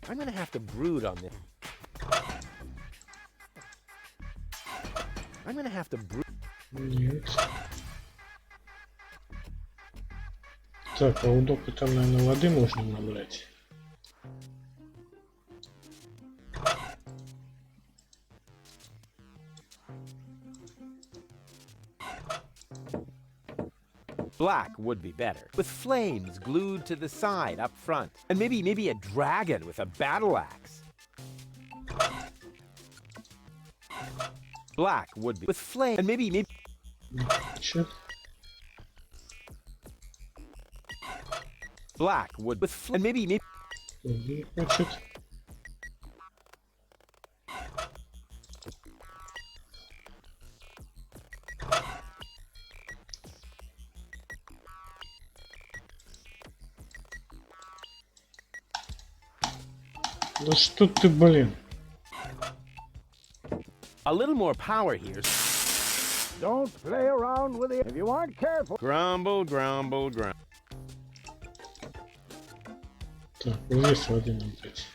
I'm gonna have to brood on this. I'm gonna have to brood. Нет. Так, а у Дока там, наверное, воды можно набрать. Black would be better, with flames glued to the side up front. And maybe a dragon with a battle axe. Black would be with flame and maybe Чё? black would with and maybe Не хочет. Да что ты, блин? a little more power here. Don't play around with it if you aren't careful. Grumble, grumble, grumble. Так, вот здесь воды набрать.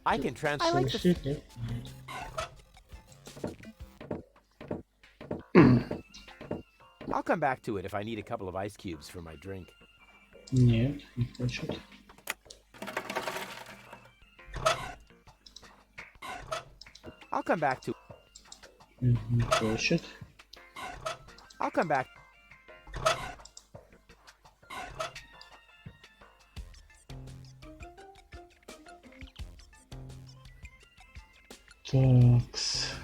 I can transfer. I like the I'll come back to it if I need a couple of ice cubes for my drink. Нет, не хочет. I'll come back to. Не хочет. I'll come back. Такс.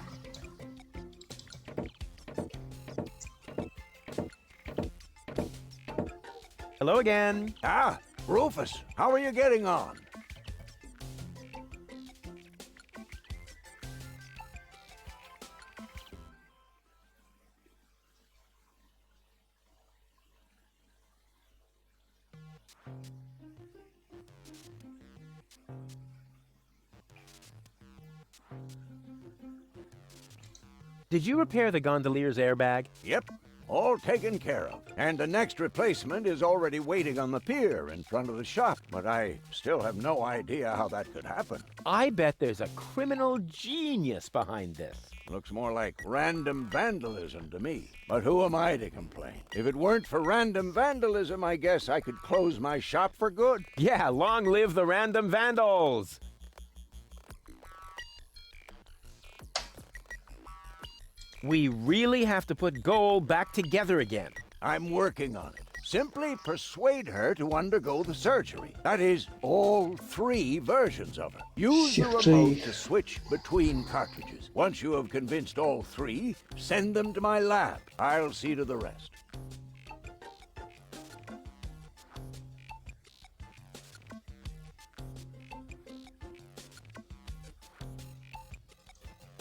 Hello again. Ah, Rufus, how are you getting on? Did you repair the gondolier's airbag? Yep, all taken care of. And the next replacement is already waiting on the pier in front of the shop, but I still have no idea how that could happen. I bet there's a criminal genius behind this. Looks more like random vandalism to me. But who am I to complain? If it weren't for random vandalism, I guess I could close my shop for good. Yeah, long live the random vandals! We really have to put Goal back together again. I'm working on it. Simply persuade her to undergo the surgery. That is, all 3 versions of her. Use the remote to switch between cartridges. Once you have convinced all 3, send them to my lab. I'll see to the rest.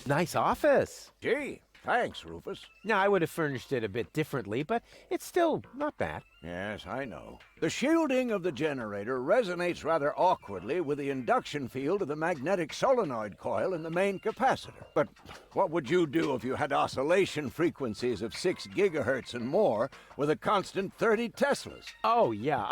Nice office. Gee, thanks, Rufus. Now, I would have furnished it a bit differently, but it's still not bad. Yes, I know. The shielding of the generator resonates rather awkwardly with the induction field of the magnetic solenoid coil in the main capacitor. But what would you do if you had oscillation frequencies of 6 gigahertz and more with a constant 30 Teslas? Oh, yeah,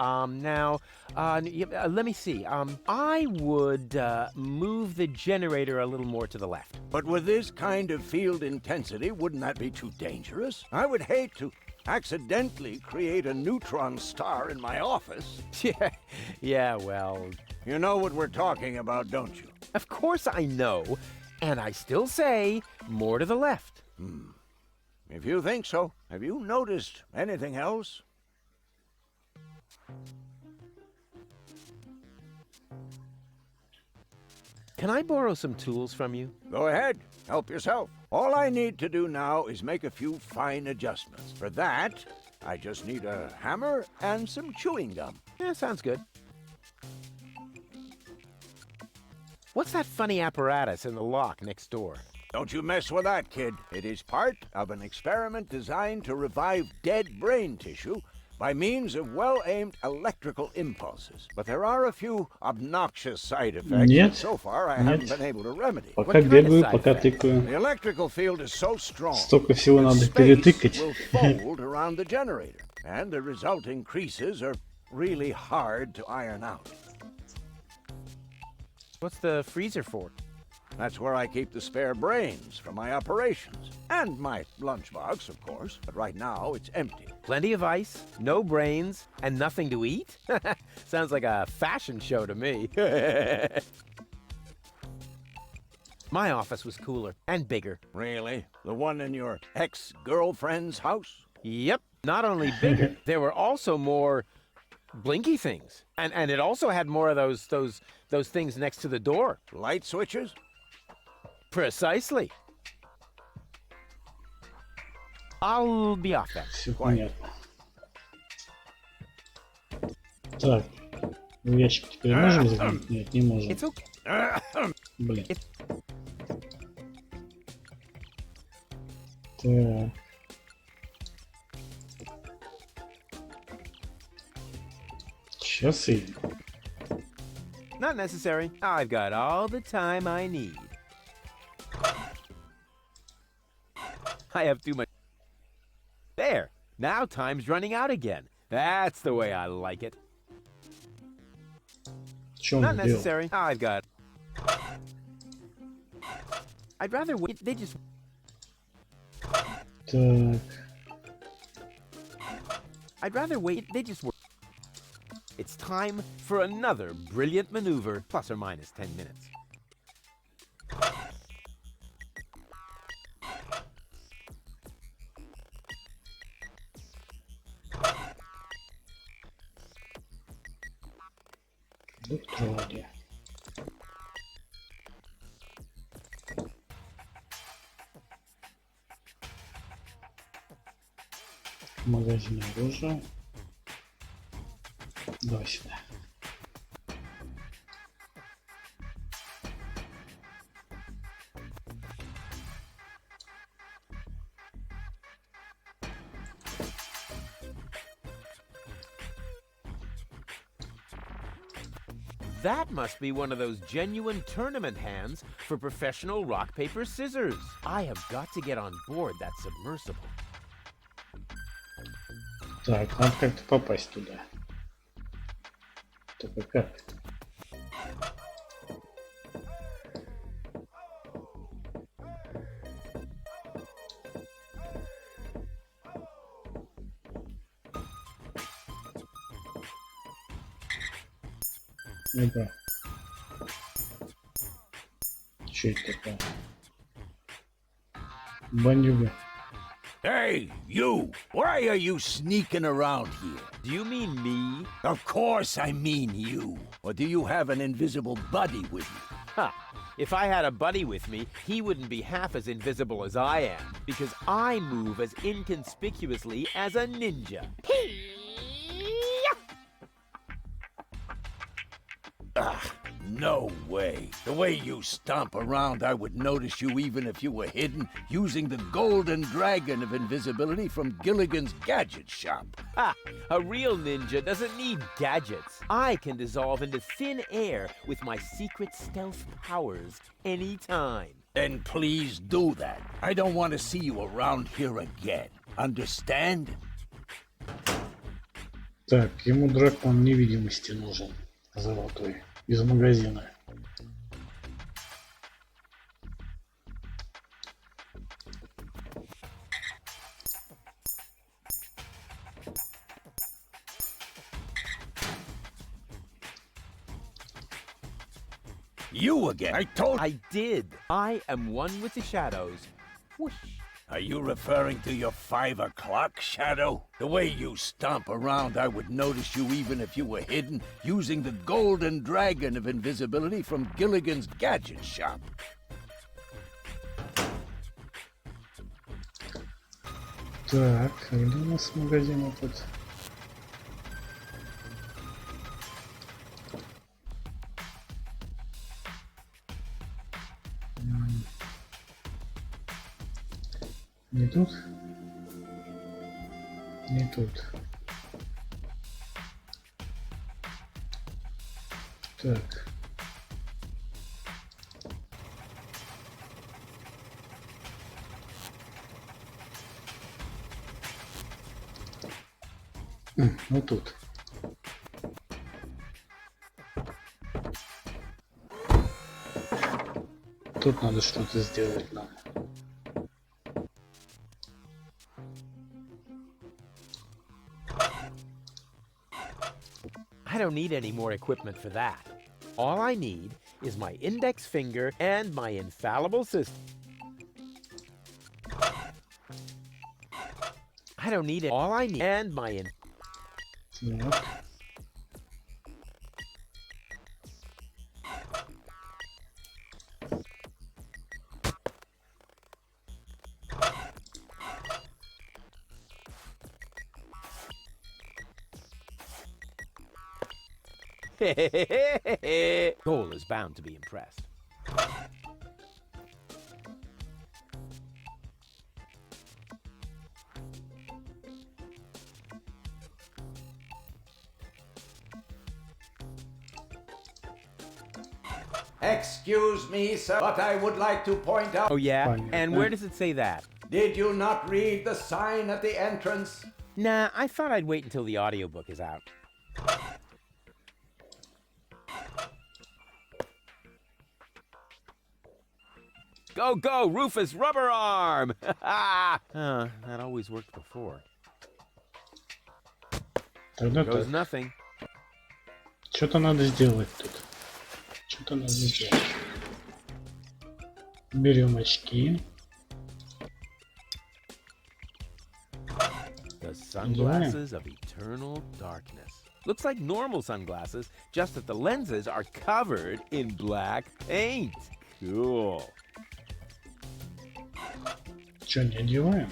let me see. I would move the generator a little more to the left. But with this kind of field intensity, wouldn't that be too dangerous? I would hate to accidentally create a neutron star in my office. Yeah, well... You know what we're talking about, don't you? Of course I know, and I still say more to the left. If you think so, have you noticed anything else? Can I borrow some tools from you? Go ahead, help yourself. All I need to do now is make a few fine adjustments. For that, I just need a hammer and some chewing gum. Yeah, sounds good. What's that funny apparatus in the lock next door? Don't you mess with that, kid. It is part of an experiment designed to revive dead brain tissue by means of well-aimed electrical impulses. But there are a few obnoxious side effects that so far I haven't been able to remedy. Пока бегаю, пока тыкаю. The electrical field is so strong Столько всего that надо space перетыкать. will fold around the generator, and the resulting creases are really hard to iron out. What's the freezer for? That's where I keep the spare brains for my operations. And my lunchbox, of course. But right now, it's empty. Plenty of ice, no brains, and nothing to eat? Sounds like a fashion show to me. My office was cooler and bigger. Really? The one in your ex-girlfriend's house? Yep. Not only bigger, there were also more blinky things. And it also had more of those things next to the door. Light switches? Precisely. I'll be off then. Все понятно. Так, в ящик теперь можем заглянуть? Нет, не можем. It's okay. Блин. Так. Часы. Not necessary. I've got all the time I need. I have too much. There. Now time's running out again. That's the way I like it. Что он Not сделал? necessary. I've got. I'd rather wait. They just. Так. I'd rather wait. They just were. It's time for another brilliant maneuver, plus or minus 10 minutes. Deponia. Магазин оружия. Давай сюда. That must be one of those genuine tournament hands for professional rock, paper, scissors. I have got to get on board that submersible. Так, надо как-то попасть туда. Только как? Ну-ка. Че это такое? Бандюга. Hey, you! Why are you sneaking around here? Do you mean me? Of course I mean you. Or do you have an invisible buddy with you? Ha! If I had a buddy with me, he wouldn't be half as invisible as I am, because I move as inconspicuously as a ninja. No way. The way you stomp around, I would notice you even if you were hidden using the golden dragon of invisibility from Gilligan's gadget shop. Ha! A real ninja doesn't need gadgets. I can dissolve into thin air with my secret stealth powers anytime. Then please do that. I don't want to see you around here again. Understand? Так, ему дракон невидимости нужен. Золотой. Из магазина. You again. I told... I did. I am one with the shadows. Whoosh. Are you referring to your 5 o'clock shadow? The way you stomp around, I would notice you even if you were hidden using the golden dragon of invisibility from Gilligan's gadget shop. Так, а где у нас магазин этот? Не тут? Не тут. Так. Ну тут. Тут надо что-то сделать нам. I don't need any more equipment for that. All I need is my index finger and my infallible system. I don't need it. All I need and my Так. Goal is bound to be impressed. Excuse me, sir, but I would like to point out... Oh yeah? Fine. And where does it say that? Did you not read the sign at the entrance? Nah, I thought I'd wait until the audiobook is out. Go, go, Rufus Rubber Arm! That always worked before. Тогда Goes так. nothing. Что-то надо сделать тут. Что-то надо сделать. Берем очки. The sunglasses of eternal darkness. Looks like normal sunglasses, just that the lenses are covered in black paint. Cool. Что, не одеваем?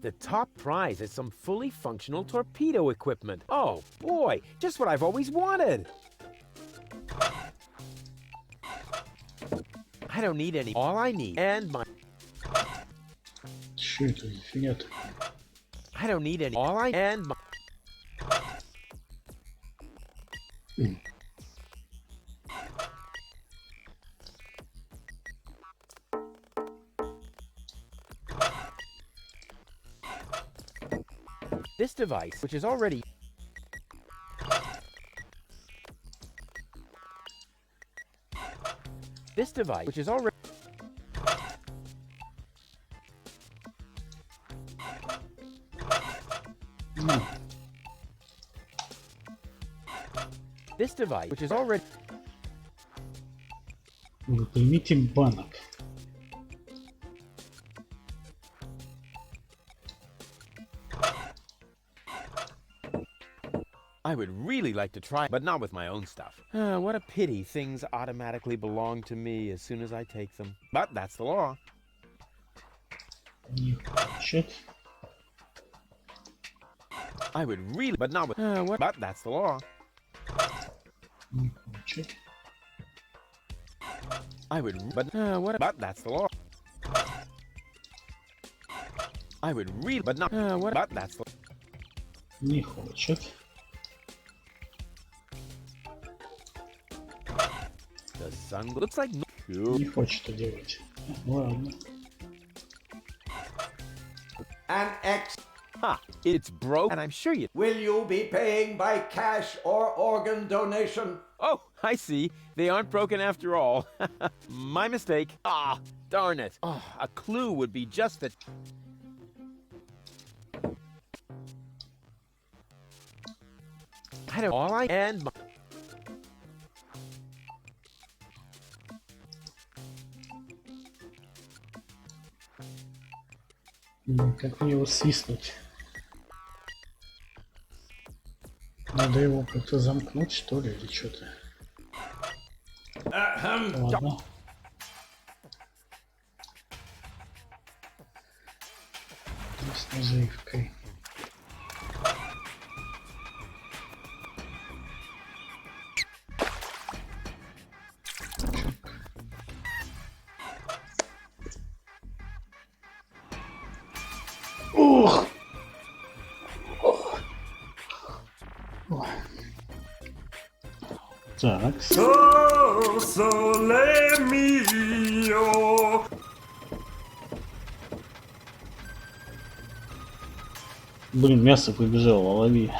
The top prize is some fully functional torpedo equipment. Oh boy, just what I've always wanted. I don't need any. All I need and my. Что это? Нифига-то. I don't need any. All I and my. This device, which is already. This device, which is already. Ну, This device, which is already. вы примите банок. I would really like to try, but not with my own stuff. What a pity things automatically belong to me as soon as I take them. But that's the law. Не хочет. I would really, but not with. What? But that's the law. Не хочет. I would, but what? But that's the law. I would really, but not. What? But that's the. Не хочет. The sun looks like. Cool. Не хочет одевать. Ладно. An X. Ha! It's broke, and I'm sure you. Will you be paying by cash or organ donation? Oh, I see. They aren't broken after all. My mistake. Ah, darn it. Oh, a clue would be just that. I don't. All I and my. Как мне его свистнуть? Надо его как-то замкнуть, что ли, или что-то? Ладно. С наживкой. Ух! Так. Блин, мясо побежало, лови.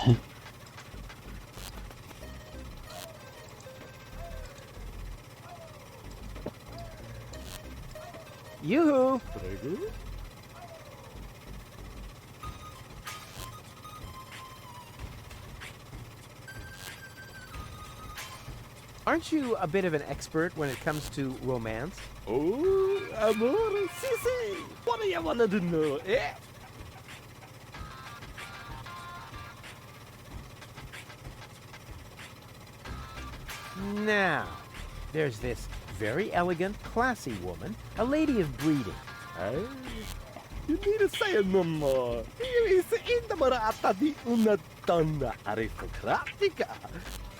Yoo-hoo! Aren't you a bit of an expert when it comes to romance? Oh, amore, sissy. What do you want to know, eh? Now, there's this very elegant, classy woman, a lady of breeding. You need to say no more. Here is innamorata di una donna aristocratica.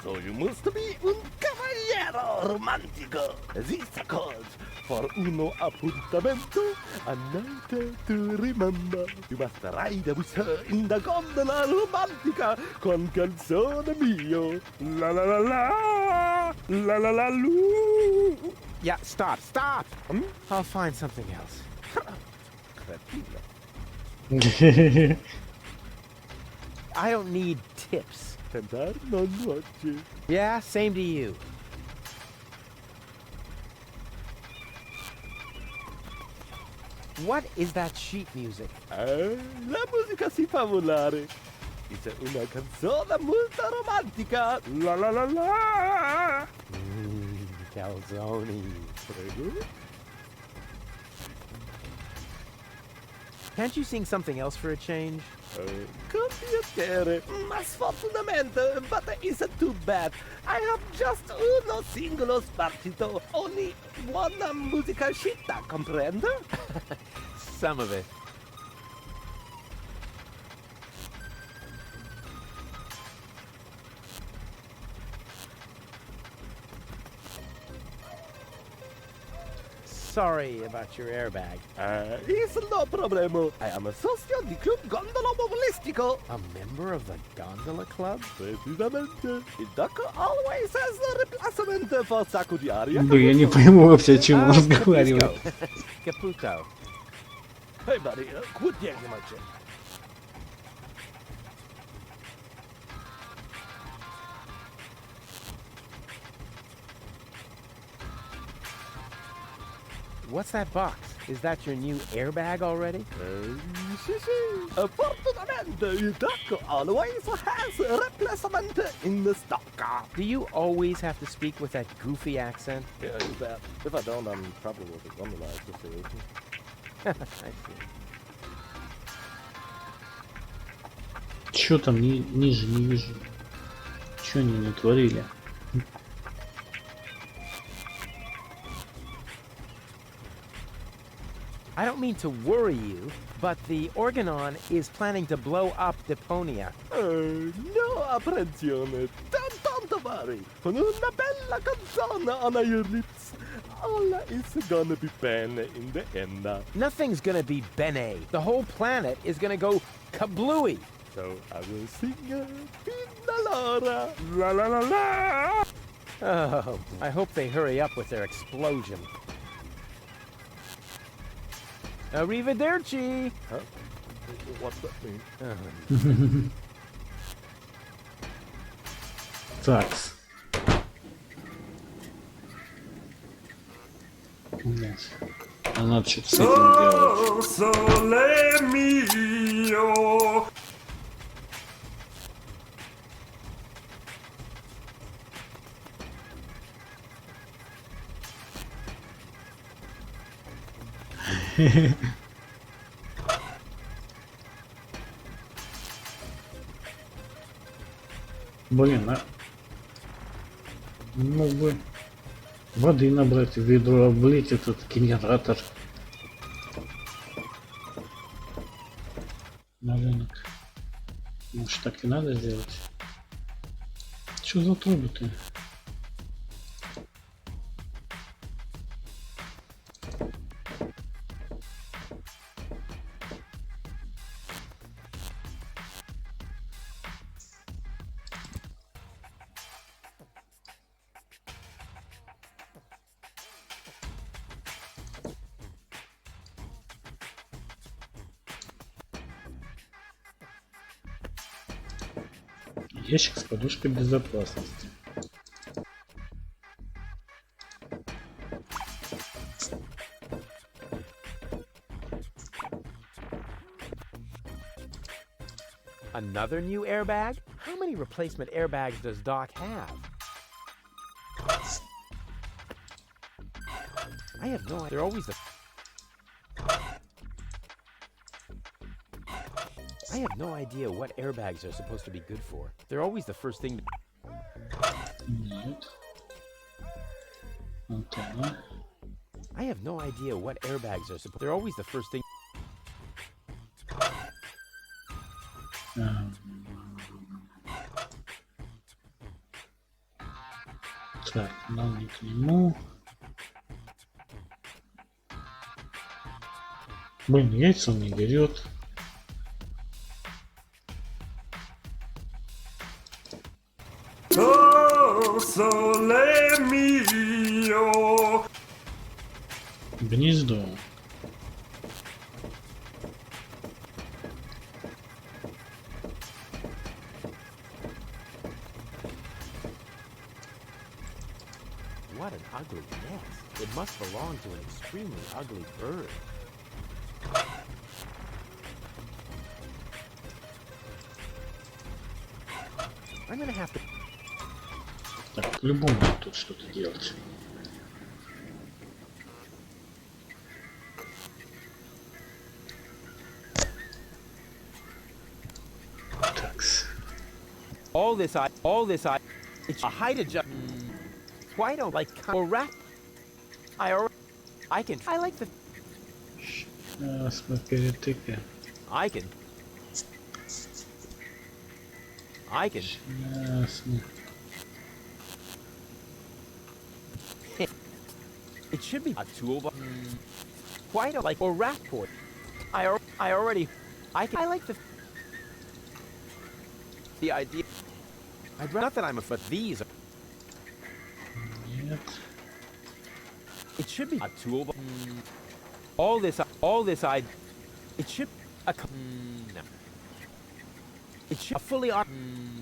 So you must be un cavaliero romantico. This calls for uno appuntamento, a night to remember. You must ride with her in the gondola romantica con canzone mio. La la la la, la la la lu. Yeah, stop, stop! I'll find something else. I don't need tips. Yeah, same to you. What is that sheet music? La musica si fa volare. It's una canzone molto romantica. La la la la. Calzone. Prego. Can't you sing something else for a change? Con piacere, ma sfortunatamente, but it's too bad. I have just uno singolo spartito, only one musica scitta, comprende? Some of it. Sorry about your airbag. It's no problemo. I am a socio di Club Gondolo Mobilistico. A member of the Gondola Club? Precisamente. Il doc always has a replacement for sacco di aria. Блин, я не пойму вообще, о чем он разговаривает. Caputo. Hey buddy, quit yanking my chain. What's that box? Is that your new airbag already? Sì, sì. Fortunatamente, il doc always has a replacement in the stock. Do you always have to speak with that goofy accent? Yeah, you bet. If I don't, I'm probably with the Gondola Association. I see. Чё там ниже не вижу? Чё они натворили? I don't mean to worry you, but the Organon is planning to blow up Deponia. No apprensione. Don't worry. Con una bella canzone on your lips, all is gonna be bene in the end. Nothing's gonna be bene. The whole planet is gonna go kablooey. So I will sing Fina Laura. La la la la. Oh, I hope they hurry up with their explosion. Arrivederci! Huh? What's that mean? Такс. Блять. А надо что-то с этим делать. Sole mio. Блин, а мог бы воды набрать в ведро, облить этот генератор на рынок. Может, так и надо сделать? Что за трубы-то? Ящик с подушкой безопасности. Another new airbag? How many replacement airbags does Doc have? I have no idea. They're always the... I have no idea what airbags are supposed to be good for. They're always the first thing to... Нет. Антенна. I have no idea what airbags are supposed... They're always the first thing... Так, нам не к нему. Блин, яйца он не берет. Oh, sole mio. Гнездо. What an ugly nest. It must belong to an extremely ugly bird. I'm gonna have to... Так, по-любому надо тут что-то делать. Такс. All this it's a height adjust. Why don't like or rat? I like the... Сейчас мы перетыкаем. I can. Ясно. It should be a toolbox. Why don't like or rat port? I already... I like the idea. Not that I'm a... But these are... Нет. It should be a toolbox. All this it should a no. It should a fully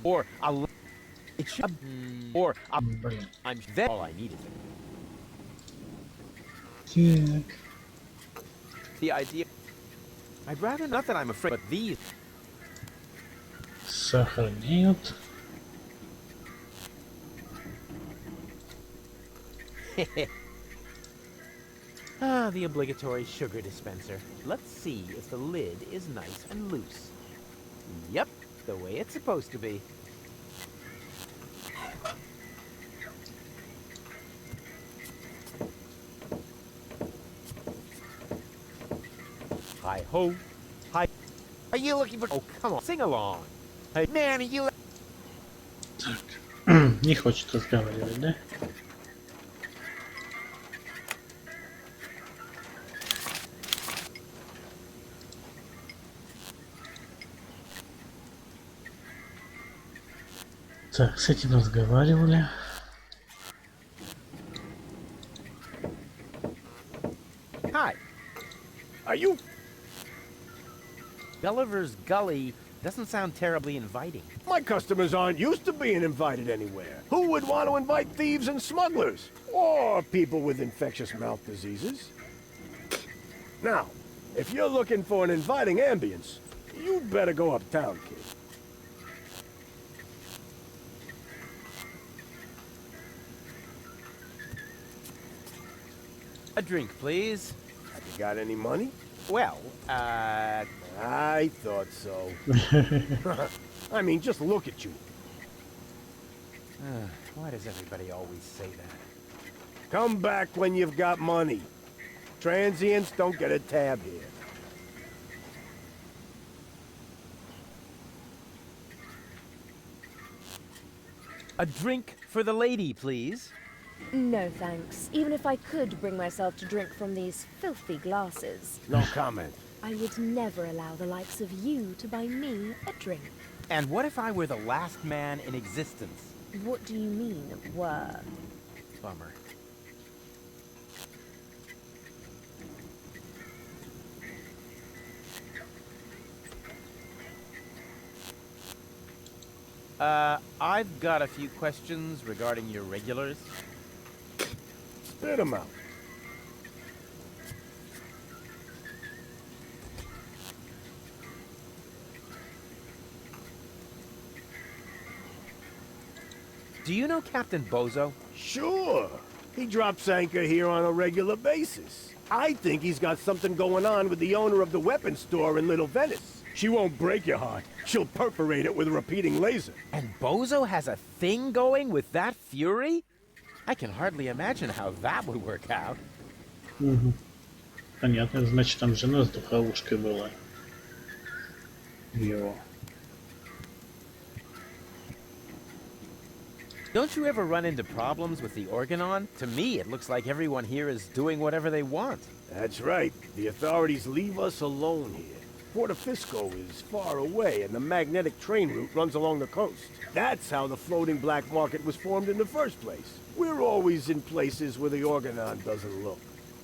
or a it should or a Блин. I'm that all I needed. Так. The idea. I'd rather not that I'm afraid, but these. Сахар нет. Ah, the obligatory sugar dispenser. Let's see if the lid is nice and loose. Yep, the way it's supposed to be. Hi ho. Hi. Are you looking for... Oh, come on. Sing along. Hey, Man, are you... Так. Не хочет разговаривать, да? Так, с этим разговаривали. Hi. Are you... Gulliver's Gully doesn't sound terribly inviting. My customers aren't used to being invited anywhere. Who would want to invite thieves and smugglers? Or people with infectious mouth diseases? Now, if you're looking for an inviting ambience, you'd better go uptown, kid. A drink, please. Have you got any money? Well, I thought so. I mean, just look at you. why does everybody always say that? Come back when you've got money. Transients don't get a tab here. A drink for the lady, please. No thanks. Even if I could bring myself to drink from these filthy glasses. No comment. I would never allow the likes of you to buy me a drink. And what if I were the last man in existence? What do you mean, were? Bummer. I've got a few questions regarding your regulars. Spit 'em out. Do you know Captain Bozo? Sure. He drops anchor here on a regular basis. I think he's got something going on with the owner of the weapons store in Little Venice. She won't break your heart. She'll perforate it with a repeating laser. And Bozo has a thing going with that fury? I can hardly imagine how that would work out. Угу. Понятно, значит там жена с духовушкой была. Его. Don't you ever run into problems with the Organon? To me, it looks like everyone here is doing whatever they want. That's right. The authorities leave us alone here. Porto Fisco is far away, and the magnetic train route runs along the coast. That's how the floating black market was formed in the first place. We're always in places where the Organon doesn't look.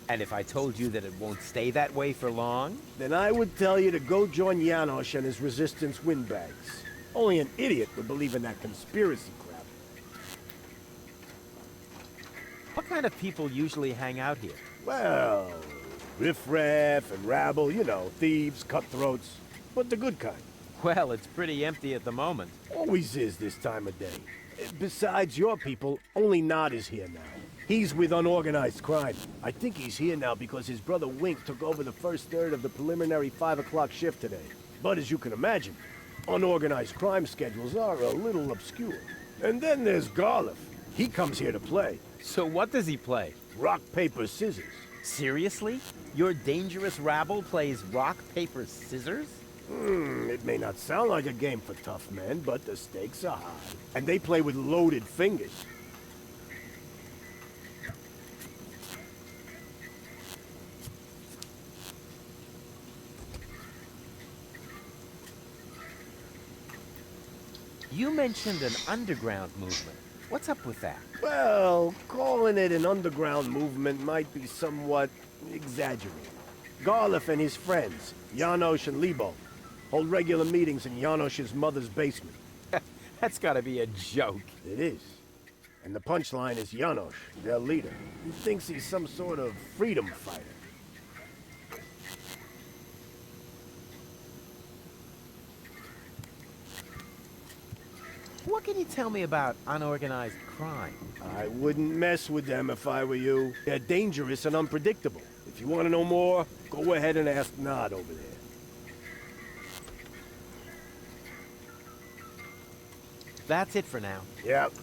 And if I told you that it won't stay that way for long? Then I would tell you to go join Janosch and his resistance windbags. Only an idiot would believe in that conspiracy crap. What kind of people usually hang out here? Well, riffraff and rabble, you know, thieves, cutthroats, but the good kind. Well, it's pretty empty at the moment. Always is this time of day. Besides your people, only Nod is here now. He's with unorganized crime. I think he's here now because his brother Wink took over the first third of the preliminary 5 o'clock shift today. But as you can imagine, unorganized crime schedules are a little obscure. And then there's Garliff. He comes here to play. So what does he play? Rock, paper, scissors. Seriously? Your dangerous rabble plays rock, paper, scissors? It may not sound like a game for tough men, but the stakes are high. And they play with loaded fingers. You mentioned an underground movement. What's up with that? Well, calling it an underground movement might be somewhat exaggerated. Garliff and his friends, Janosch and Lebo, hold regular meetings in Janosch's mother's basement. That's gotta be a joke. It is. And the punchline is Janosch, their leader. He thinks he's some sort of freedom fighter. What can you tell me about unorganized crime? I wouldn't mess with them if I were you. They're dangerous and unpredictable. If you want to know more, go ahead and ask Nod over there. That's it for now. Yep,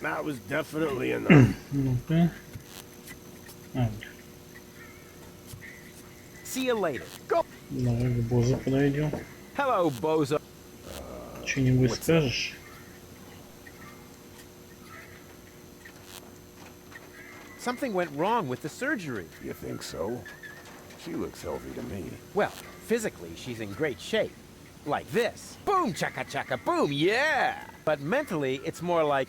that was definitely enough. Ну-ка. А, See you later. давай к Бозу подойдем. Hello, bozo. Что-нибудь скажешь? Something went wrong with the surgery. You think so? She looks healthy to me. Well, physically, she's in great shape. Like this. Boom, chaka chaka, boom, yeah! But mentally, it's more like...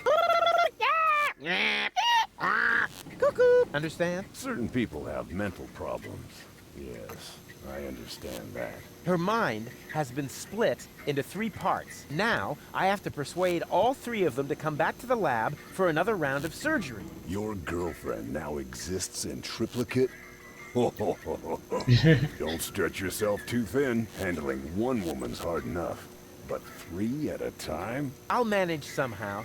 Cuckoo! Understand? Certain people have mental problems. Yes, I understand that. Her mind has been split into 3 parts. Now, I have to persuade all 3 of them to come back to the lab for another round of surgery. Your girlfriend now exists in triplicate? Don't stretch yourself too thin. Handling 1 woman's hard enough. But 3 at a time? I'll manage somehow.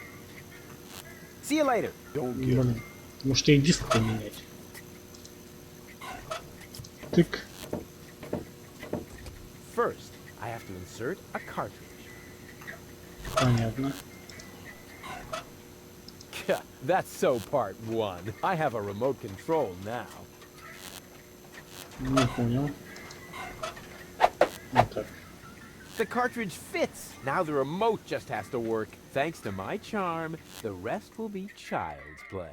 See you later. Don't give... Блин, может и диск поменять. Тык. First, I have to insert a cartridge. Понятно. That's so part 1. I have a remote control now. Не понял. Вот так. The cartridge fits. Now the remote just has to work. Thanks to my charm, the rest will be child's play.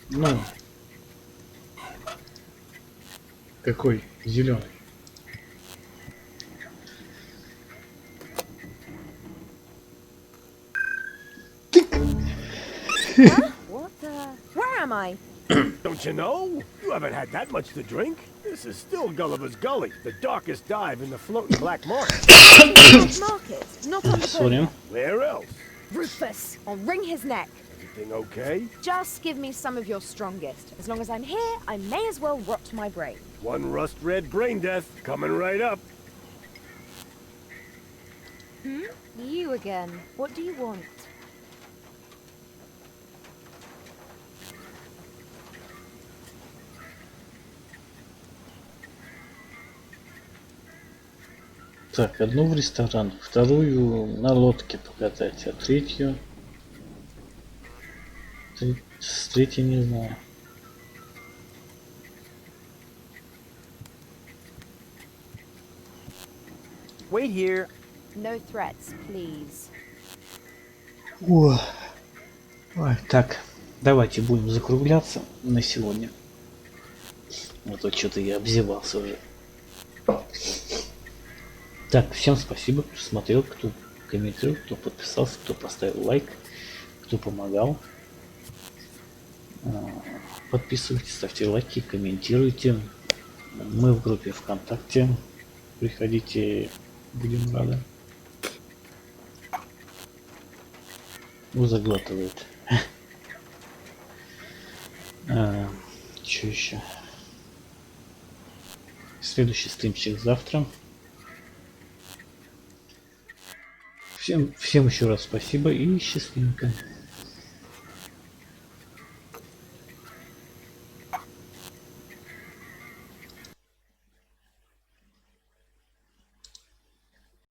Ну. Какой? Зеленый. Huh? What the? Where am I? Don't you know? You haven't had that much to drink. This is still Gulliver's Gully, the darkest dive in the floating black market. Black market, not on the Sorry. boat. Where else? Rufus, I'll wring his neck. Everything okay? Just give me some of your strongest. As long as I'm here, I may as well rot my brain. 1 rust-red brain death coming right up. Hmm? You again. What do you want? Так, 1 в ресторан, 2 на лодке покатать, а 3 с 3 не знаю. Wait here. No threats, please. Ой. Ой, так, давайте будем закругляться на сегодня. А то что-то я обзевался уже. Так, всем спасибо, кто смотрел, кто комментировал, кто подписался, кто поставил лайк, кто помогал. Подписывайтесь, ставьте лайки, комментируйте. Мы в группе ВКонтакте. Приходите, будем рады. Заглатывает. Что еще? Следующий стримчик завтра. Всем еще раз спасибо и счастливенько.